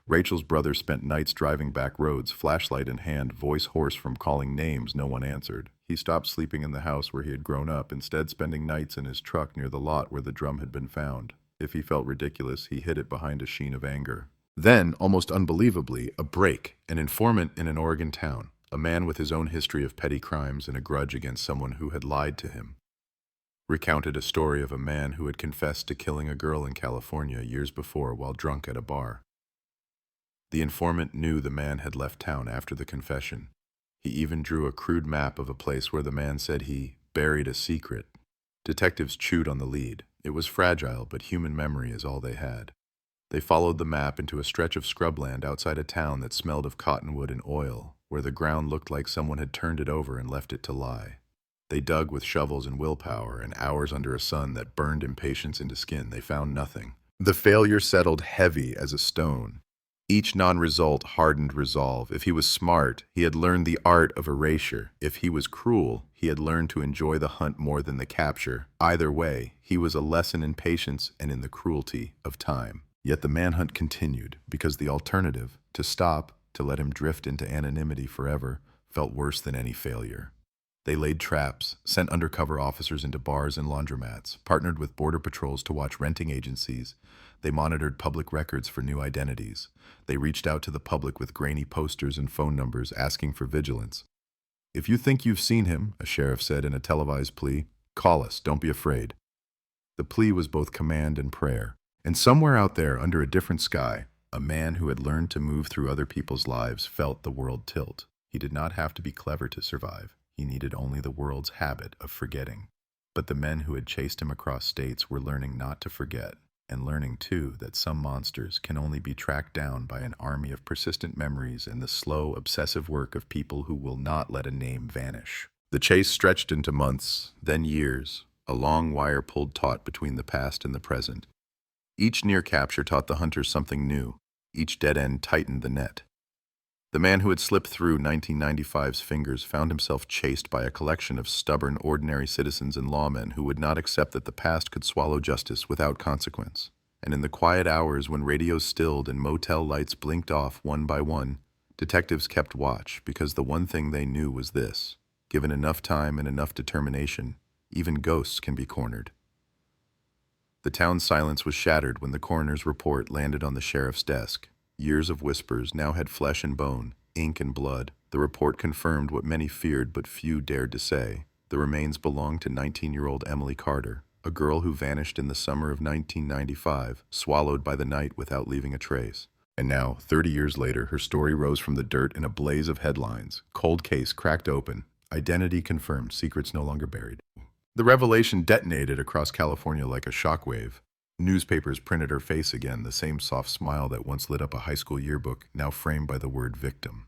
Q: Rachel's brother spent nights driving back roads, flashlight in hand, voice hoarse from calling names no one answered. He stopped sleeping in the house where he had grown up, instead spending nights in his truck near the lot where the drum had been found. If he felt ridiculous, he hid it behind a sheen of anger. Then, almost unbelievably, a break, an informant in an Oregon town. A man with his own history of petty crimes and a grudge against someone who had lied to him. Recounted a story of a man who had confessed to killing a girl in California years before while drunk at a bar. The informant knew the man had left town after the confession. He even drew a crude map of a place where the man said he buried a secret. Detectives chewed on the lead. It was fragile, but human memory is all they had. They followed the map into a stretch of scrubland outside a town that smelled of cottonwood and oil, where the ground looked like someone had turned it over and left it to lie. They dug with shovels and willpower, and hours under a sun that burned impatience into skin. They found nothing. The failure settled heavy as a stone. Each non-result hardened resolve. If he was smart, he had learned the art of erasure. If he was cruel, he had learned to enjoy the hunt more than the capture. Either way, he was a lesson in patience and in the cruelty of time. Yet the manhunt continued, because the alternative, to stop, to let him drift into anonymity forever, felt worse than any failure. They laid traps, sent undercover officers into bars and laundromats, partnered with border patrols to watch renting agencies. They monitored public records for new identities. They reached out to the public with grainy posters and phone numbers asking for vigilance. "If you think you've seen him," a sheriff said in a televised plea, "call us, don't be afraid." The plea was both command and prayer. And somewhere out there, under a different sky, a man who had learned to move through other people's lives felt the world tilt. He did not have to be clever to survive. He needed only the world's habit of forgetting. But the men who had chased him across states were learning not to forget, and learning, too, that some monsters can only be tracked down by an army of persistent memories and the slow, obsessive work of people who will not let a name vanish. The chase stretched into months, then years, a long wire pulled taut between the past and the present. Each near capture taught the hunters something new. Each dead end tightened the net. The man who had slipped through 1995's fingers found himself chased by a collection of stubborn, ordinary citizens and lawmen who would not accept that the past could swallow justice without consequence. And in the quiet hours when radios stilled and motel lights blinked off one by one, detectives kept watch because the one thing they knew was this: given enough time and enough determination, even ghosts can be cornered. The town's silence was shattered when the coroner's report landed on the sheriff's desk. Years of whispers now had flesh and bone, ink and blood. The report confirmed what many feared but few dared to say. The remains belonged to 19-year-old Emily Carter, a girl who vanished in the summer of 1995, swallowed by the night without leaving a trace. And now, 30 years later, her story rose from the dirt in a blaze of headlines. Cold case cracked open. Identity confirmed. Secrets no longer buried. The revelation detonated across California like a shockwave. Newspapers printed her face again, the same soft smile that once lit up a high school yearbook, now framed by the word victim.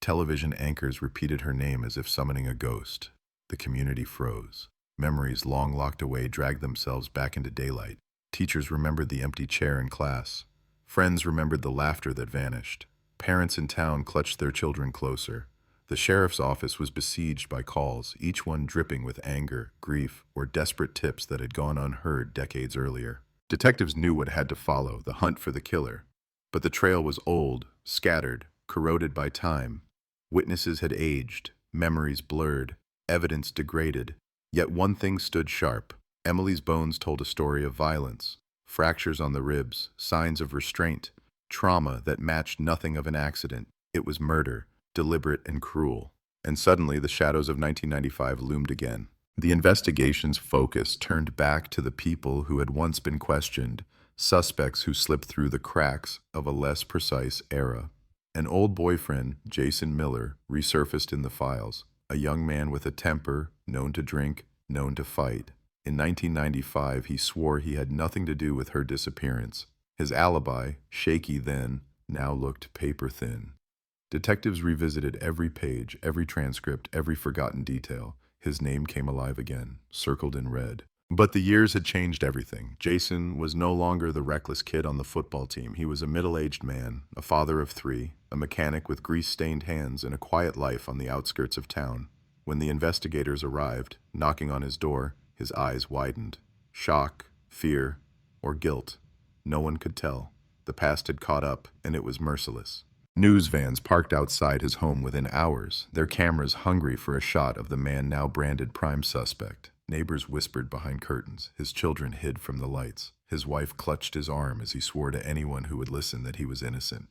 Q: Television anchors repeated her name as if summoning a ghost. The community froze. Memories long locked away dragged themselves back into daylight. Teachers remembered the empty chair in class. Friends remembered the laughter that vanished. Parents in town clutched their children closer. The sheriff's office was besieged by calls, each one dripping with anger, grief, or desperate tips that had gone unheard decades earlier. Detectives knew what had to follow, the hunt for the killer. But the trail was old, scattered, corroded by time. Witnesses had aged, memories blurred, evidence degraded. Yet one thing stood sharp. Emily's bones told a story of violence. Fractures on the ribs, signs of restraint, trauma that matched nothing of an accident. It was murder, deliberate and cruel. And suddenly the shadows of 1995 loomed again. The investigation's focus turned back to the people who had once been questioned, suspects who slipped through the cracks of a less precise era. An old boyfriend, Jason Miller, resurfaced in the files, a young man with a temper, known to drink, known to fight. In 1995, he swore he had nothing to do with her disappearance. His alibi, shaky then, now looked paper-thin. Detectives revisited every page, every transcript, every forgotten detail. His name came alive again, circled in red. But the years had changed everything. Jason was no longer the reckless kid on the football team. He was a middle-aged man, a father of 3, a mechanic with grease-stained hands and a quiet life on the outskirts of town. When the investigators arrived, knocking on his door, his eyes widened. Shock, fear, or guilt. No one could tell. The past had caught up, and it was merciless. News vans parked outside his home within hours, their cameras hungry for a shot of the man now branded prime suspect. Neighbors whispered behind curtains. His children hid from the lights. His wife clutched his arm as he swore to anyone who would listen that he was innocent.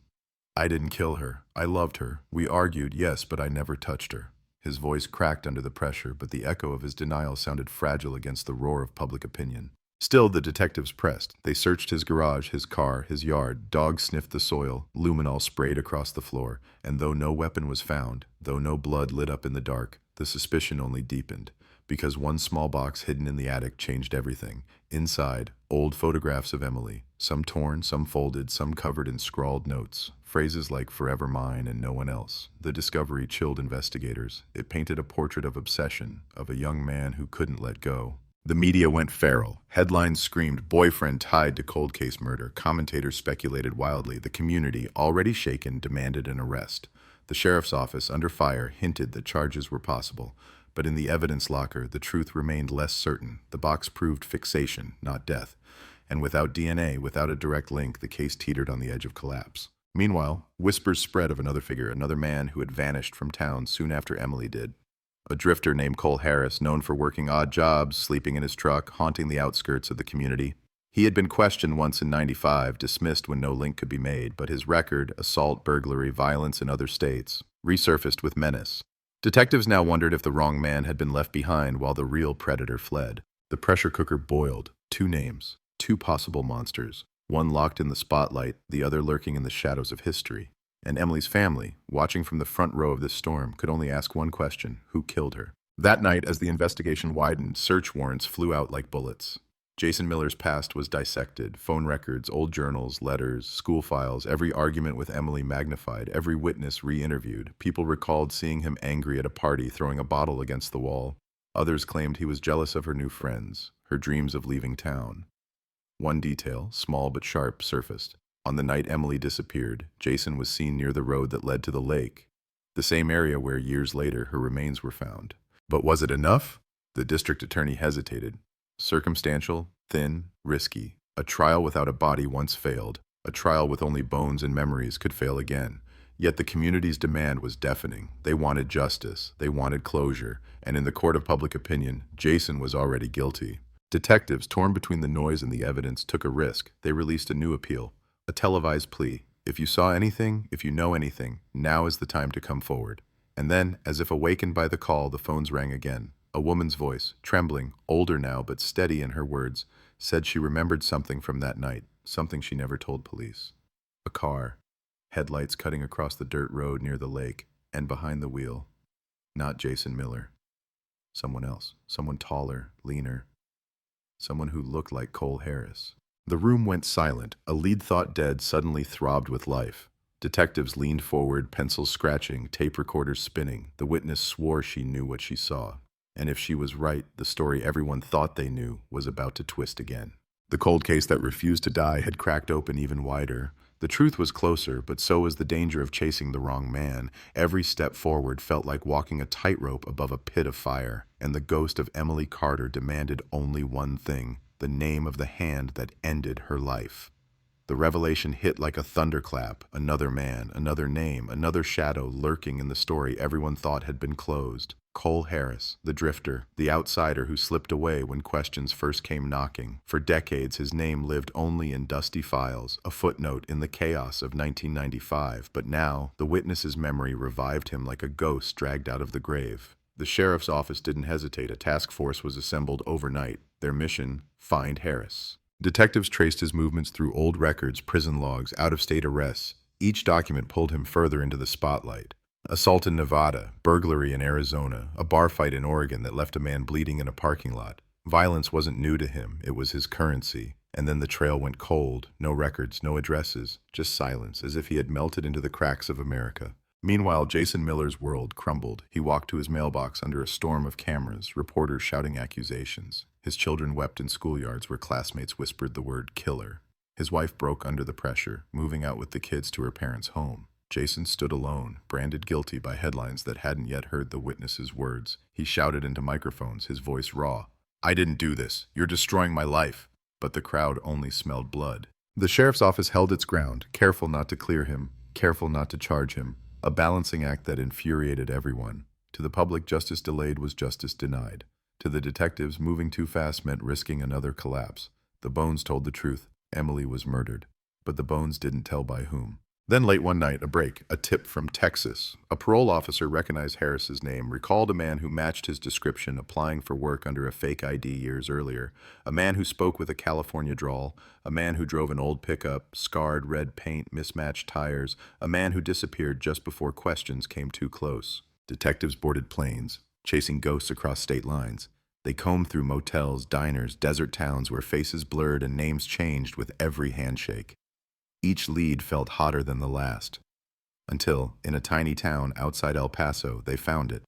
Q: "I didn't kill her. I loved her. We argued, yes, but I never touched her." His voice cracked under the pressure, but the echo of his denial sounded fragile against the roar of public opinion. Still, the detectives pressed. They searched his garage, his car, his yard. Dogs sniffed the soil, luminol sprayed across the floor, and though no weapon was found, though no blood lit up in the dark, the suspicion only deepened. Because one small box hidden in the attic changed everything. Inside, old photographs of Emily, some torn, some folded, some covered in scrawled notes. Phrases like "forever mine" and "no one else." The discovery chilled investigators. It painted a portrait of obsession, of a young man who couldn't let go. The media went feral. Headlines screamed, "Boyfriend tied to cold case murder." Commentators speculated wildly. The community, already shaken, demanded an arrest. The sheriff's office, under fire, hinted that charges were possible. But in the evidence locker, the truth remained less certain. The box proved fixation, not death. And without DNA, without a direct link, the case teetered on the edge of collapse. Meanwhile, whispers spread of another figure, another man who had vanished from town soon after Emily did. A drifter named Cole Harris, known for working odd jobs, sleeping in his truck, haunting the outskirts of the community. He had been questioned once in 95, dismissed when no link could be made, but his record, assault, burglary, violence in other states, resurfaced with menace. Detectives now wondered if the wrong man had been left behind while the real predator fled. The pressure cooker boiled. 2 names, 2 possible monsters, one locked in the spotlight, the other lurking in the shadows of history. And Emily's family, watching from the front row of this storm, could only ask one question: who killed her? That night, as the investigation widened, search warrants flew out like bullets. Jason Miller's past was dissected. Phone records, old journals, letters, school files, every argument with Emily magnified, every witness re-interviewed. People recalled seeing him angry at a party, throwing a bottle against the wall. Others claimed he was jealous of her new friends, her dreams of leaving town. One detail, small but sharp, surfaced. On the night Emily disappeared, Jason was seen near the road that led to the lake, the same area where years later her remains were found. But was it enough? The district attorney hesitated. Circumstantial, thin, risky. A trial without a body once failed. A trial with only bones and memories could fail again. Yet the community's demand was deafening. They wanted justice. They wanted closure. And in the court of public opinion, Jason was already guilty. Detectives, torn between the noise and the evidence, took a risk. They released a new appeal, a televised plea. If you saw anything, if you know anything, now is the time to come forward. And then, as if awakened by the call, the phones rang again. A woman's voice, trembling, older now but steady in her words, said she remembered something from that night, something she never told police. A car, headlights cutting across the dirt road near the lake, and behind the wheel, not Jason Miller. Someone else, someone taller, leaner, someone who looked like Cole Harris. The room went silent. A lead thought dead suddenly throbbed with life. Detectives leaned forward, pencils scratching, tape recorders spinning. The witness swore she knew what she saw. And if she was right, the story everyone thought they knew was about to twist again. The cold case that refused to die had cracked open even wider. The truth was closer, but so was the danger of chasing the wrong man. Every step forward felt like walking a tightrope above a pit of fire, and the ghost of Emily Carter demanded only one thing: the name of the hand that ended her life. The revelation hit like a thunderclap. Another man, another name, another shadow lurking in the story everyone thought had been closed. Cole Harris, the drifter, the outsider who slipped away when questions first came knocking. For decades, his name lived only in dusty files, a footnote in the chaos of 1995. But now, the witness's memory revived him like a ghost dragged out of the grave. The sheriff's office didn't hesitate. A task force was assembled overnight. Their mission: find Harris. Detectives traced his movements through old records, prison logs, out-of-state arrests. Each document pulled him further into the spotlight. Assault in Nevada, burglary in Arizona, a bar fight in Oregon that left a man bleeding in a parking lot. Violence wasn't new to him, it was his currency. And then the trail went cold. No records, no addresses, just silence, as if he had melted into the cracks of America. Meanwhile, Jason Miller's world crumbled. He walked to his mailbox under a storm of cameras, reporters shouting accusations. His children wept in schoolyards where classmates whispered the word killer. His wife broke under the pressure, moving out with the kids to her parents' home. Jason stood alone, branded guilty by headlines that hadn't yet heard the witness's words. He shouted into microphones, his voice raw. "I didn't do this. You're destroying my life." But the crowd only smelled blood. The sheriff's office held its ground, careful not to clear him, careful not to charge him. A balancing act that infuriated everyone. To the public, justice delayed was justice denied. To the detectives, moving too fast meant risking another collapse. The bones told the truth. Emily was murdered. But the bones didn't tell by whom. Then late one night, a break, a tip from Texas. A parole officer recognized Harris's name, recalled a man who matched his description applying for work under a fake ID years earlier, a man who spoke with a California drawl, a man who drove an old pickup, scarred red paint, mismatched tires, a man who disappeared just before questions came too close. Detectives boarded planes, chasing ghosts across state lines. They combed through motels, diners, desert towns where faces blurred and names changed with every handshake. Each lead felt hotter than the last, until, in a tiny town outside El Paso, they found it.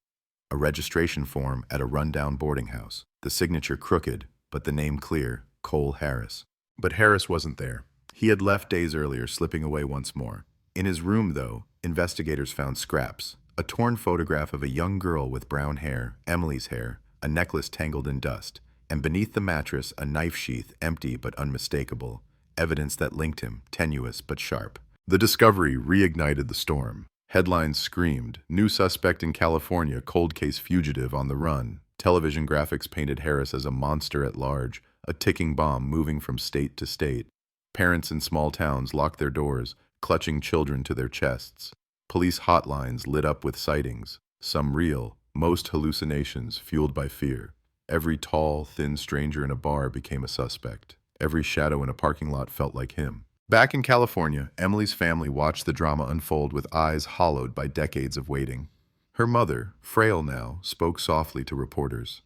Q: A registration form at a rundown boarding house. The signature crooked, but the name clear: Cole Harris. But Harris wasn't there. He had left days earlier, slipping away once more. In his room, though, investigators found scraps. A torn photograph of a young girl with brown hair, Emily's hair, a necklace tangled in dust, and beneath the mattress, a knife sheath, empty but unmistakable. Evidence that linked him, tenuous but sharp. The discovery reignited the storm. Headlines screamed, "New suspect in California, cold case fugitive on the run." Television graphics painted Harris as a monster at large, a ticking bomb moving from state to state. Parents in small towns locked their doors, clutching children to their chests. Police hotlines lit up with sightings, some real, most hallucinations fueled by fear. Every tall, thin stranger in a bar became a suspect. Every shadow in a parking lot felt like him. Back in California, Emily's family watched the drama unfold with eyes hollowed by decades of waiting. Her mother, frail now, spoke softly to reporters.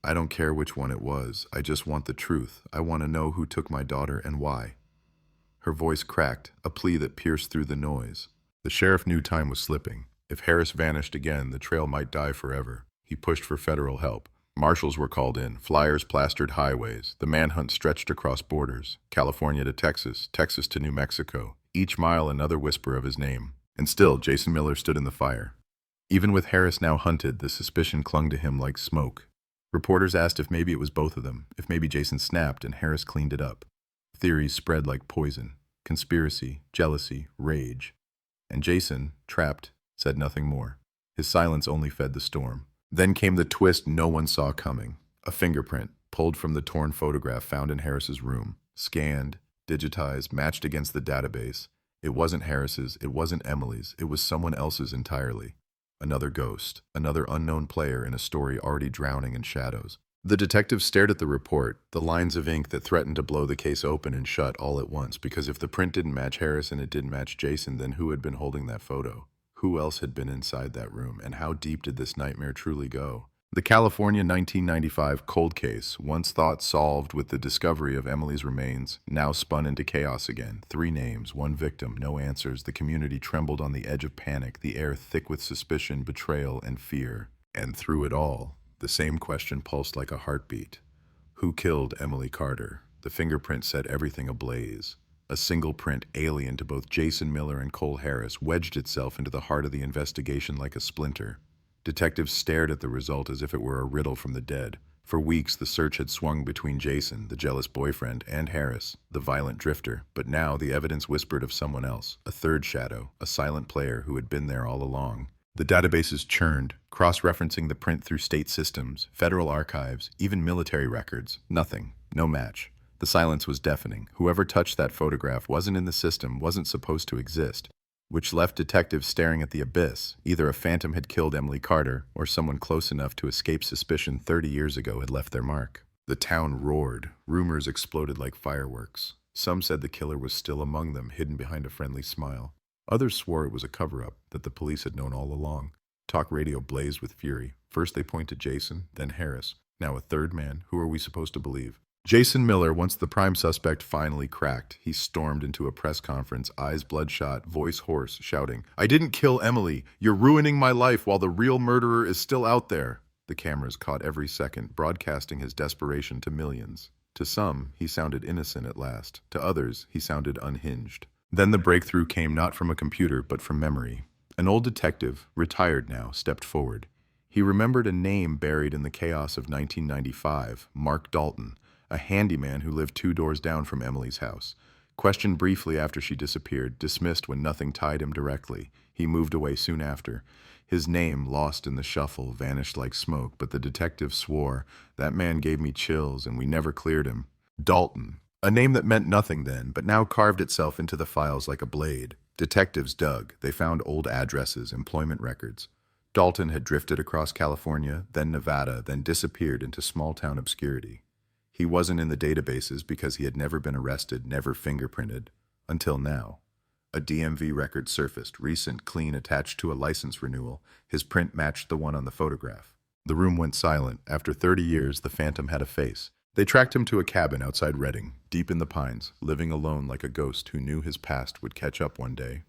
Q: "I don't care which one it was. I just want the truth. I want to know who took my daughter and why." Her voice cracked, a plea that pierced through the noise. The sheriff knew time was slipping. If Harris vanished again, the trail might die forever. He pushed for federal help. Marshals were called in, flyers plastered highways. The manhunt stretched across borders, California to Texas, Texas to New Mexico, each mile another whisper of his name. And still, Jason Miller stood in the fire. Even with Harris now hunted, the suspicion clung to him like smoke. Reporters asked if maybe it was both of them, if maybe Jason snapped and Harris cleaned it up. Theories spread like poison. Conspiracy, jealousy, rage. And Jason, trapped, said nothing more. His silence only fed the storm. Then came the twist no one saw coming. A fingerprint, pulled from the torn photograph found in Harris's room. Scanned, digitized, matched against the database. It wasn't Harris's, it wasn't Emily's, it was someone else's entirely. Another ghost, another unknown player in a story already drowning in shadows. The detective stared at the report, the lines of ink that threatened to blow the case open and shut all at once, because if the print didn't match Harris and it didn't match Jason, then who had been holding that photo? Who else had been inside that room, and how deep did this nightmare truly go? The California 1995 cold case, once thought solved with the discovery of Emily's remains, now spun into chaos again. 3 names, 1 victim, no answers. The community trembled on the edge of panic, the air thick with suspicion, betrayal, and fear. And through it all, the same question pulsed like a heartbeat. Who killed Emily Carter? The fingerprint set everything ablaze. A single print alien to both Jason Miller and Cole Harris wedged itself into the heart of the investigation like a splinter. Detectives stared at the result as if it were a riddle from the dead. For weeks, the search had swung between Jason, the jealous boyfriend, and Harris, the violent drifter. But now the evidence whispered of someone else, a third shadow, a silent player who had been there all along. The databases churned, cross-referencing the print through state systems, federal archives, even military records. Nothing. No match. The silence was deafening. Whoever touched that photograph wasn't in the system, wasn't supposed to exist. Which left detectives staring at the abyss. Either a phantom had killed Emily Carter, or someone close enough to escape suspicion 30 years ago had left their mark. The town roared. Rumors exploded like fireworks. Some said the killer was still among them, hidden behind a friendly smile. Others swore it was a cover-up, that the police had known all along. Talk radio blazed with fury. First they point to Jason, then Harris. Now a third man. Who are we supposed to believe? Jason Miller, once the prime suspect, finally cracked. He stormed into a press conference, eyes bloodshot, voice hoarse, shouting, "I didn't kill Emily. You're ruining my life while the real murderer is still out there." The cameras caught every second, broadcasting his desperation to millions. To some, he sounded innocent at last. To others, he sounded unhinged. Then the breakthrough came not from a computer, but from memory. An old detective, retired now, stepped forward. He remembered a name buried in the chaos of 1995, Mark Dalton, a handyman who lived 2 doors down from Emily's house. Questioned briefly after she disappeared, dismissed when nothing tied him directly. He moved away soon after. His name, lost in the shuffle, vanished like smoke, but the detective swore, "That man gave me chills, and we never cleared him." Dalton, a name that meant nothing then, but now carved itself into the files like a blade. Detectives dug. They found old addresses, employment records. Dalton had drifted across California, then Nevada, then disappeared into small-town obscurity. He wasn't in the databases because he had never been arrested, never fingerprinted. Until now. A DMV record surfaced, recent, clean, attached to a license renewal. His print matched the one on the photograph. The room went silent. After 30 years, the phantom had a face. They tracked him to a cabin outside Redding, deep in the pines, living alone like a ghost who knew his past would catch up one day.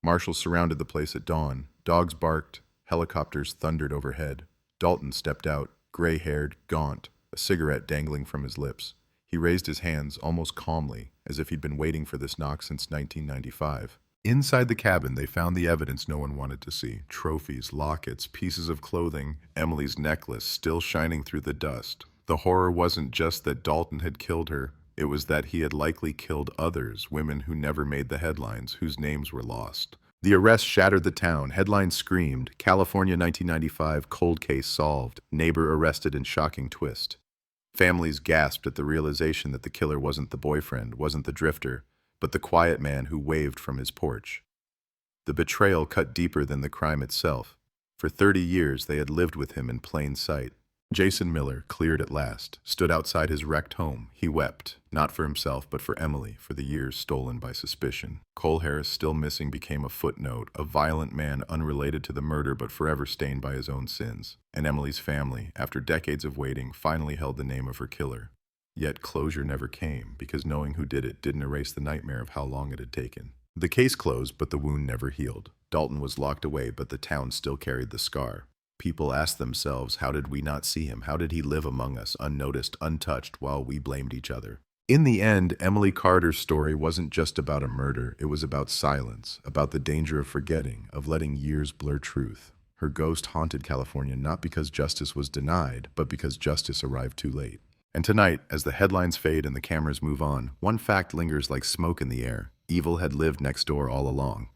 Q: Marshals surrounded the place at dawn. Dogs barked. Helicopters thundered overhead. Dalton stepped out, gray-haired, gaunt, a cigarette dangling from his lips. He raised his hands almost calmly, as if he'd been waiting for this knock since 1995. Inside the cabin, they found the evidence no one wanted to see. Trophies, lockets, pieces of clothing, Emily's necklace still shining through the dust. The horror wasn't just that Dalton had killed her. It was that he had likely killed others, women who never made the headlines, whose names were lost. The arrest shattered the town. Headlines screamed, "California 1995 cold case solved. Neighbor arrested in shocking twist." Families gasped at the realization that the killer wasn't the boyfriend, wasn't the drifter, but the quiet man who waved from his porch. The betrayal cut deeper than the crime itself. For 30 years, they had lived with him in plain sight. Jason Miller, cleared at last, stood outside his wrecked home. He wept, not for himself, but for Emily, for the years stolen by suspicion. Cole Harris, still missing, became a footnote, a violent man unrelated to the murder but forever stained by his own sins. And Emily's family, after decades of waiting, finally held the name of her killer. Yet closure never came, because knowing who did it didn't erase the nightmare of how long it had taken. The case closed, but the wound never healed. Dalton was locked away, but the town still carried the scar. People asked themselves, how did we not see him? How did he live among us, unnoticed, untouched, while we blamed each other? In the end, Emily Carter's story wasn't just about a murder. It was about silence, about the danger of forgetting, of letting years blur truth. Her ghost haunted California not because justice was denied, but because justice arrived too late. And tonight, as the headlines fade and the cameras move on, one fact lingers like smoke in the air. Evil had lived next door all along.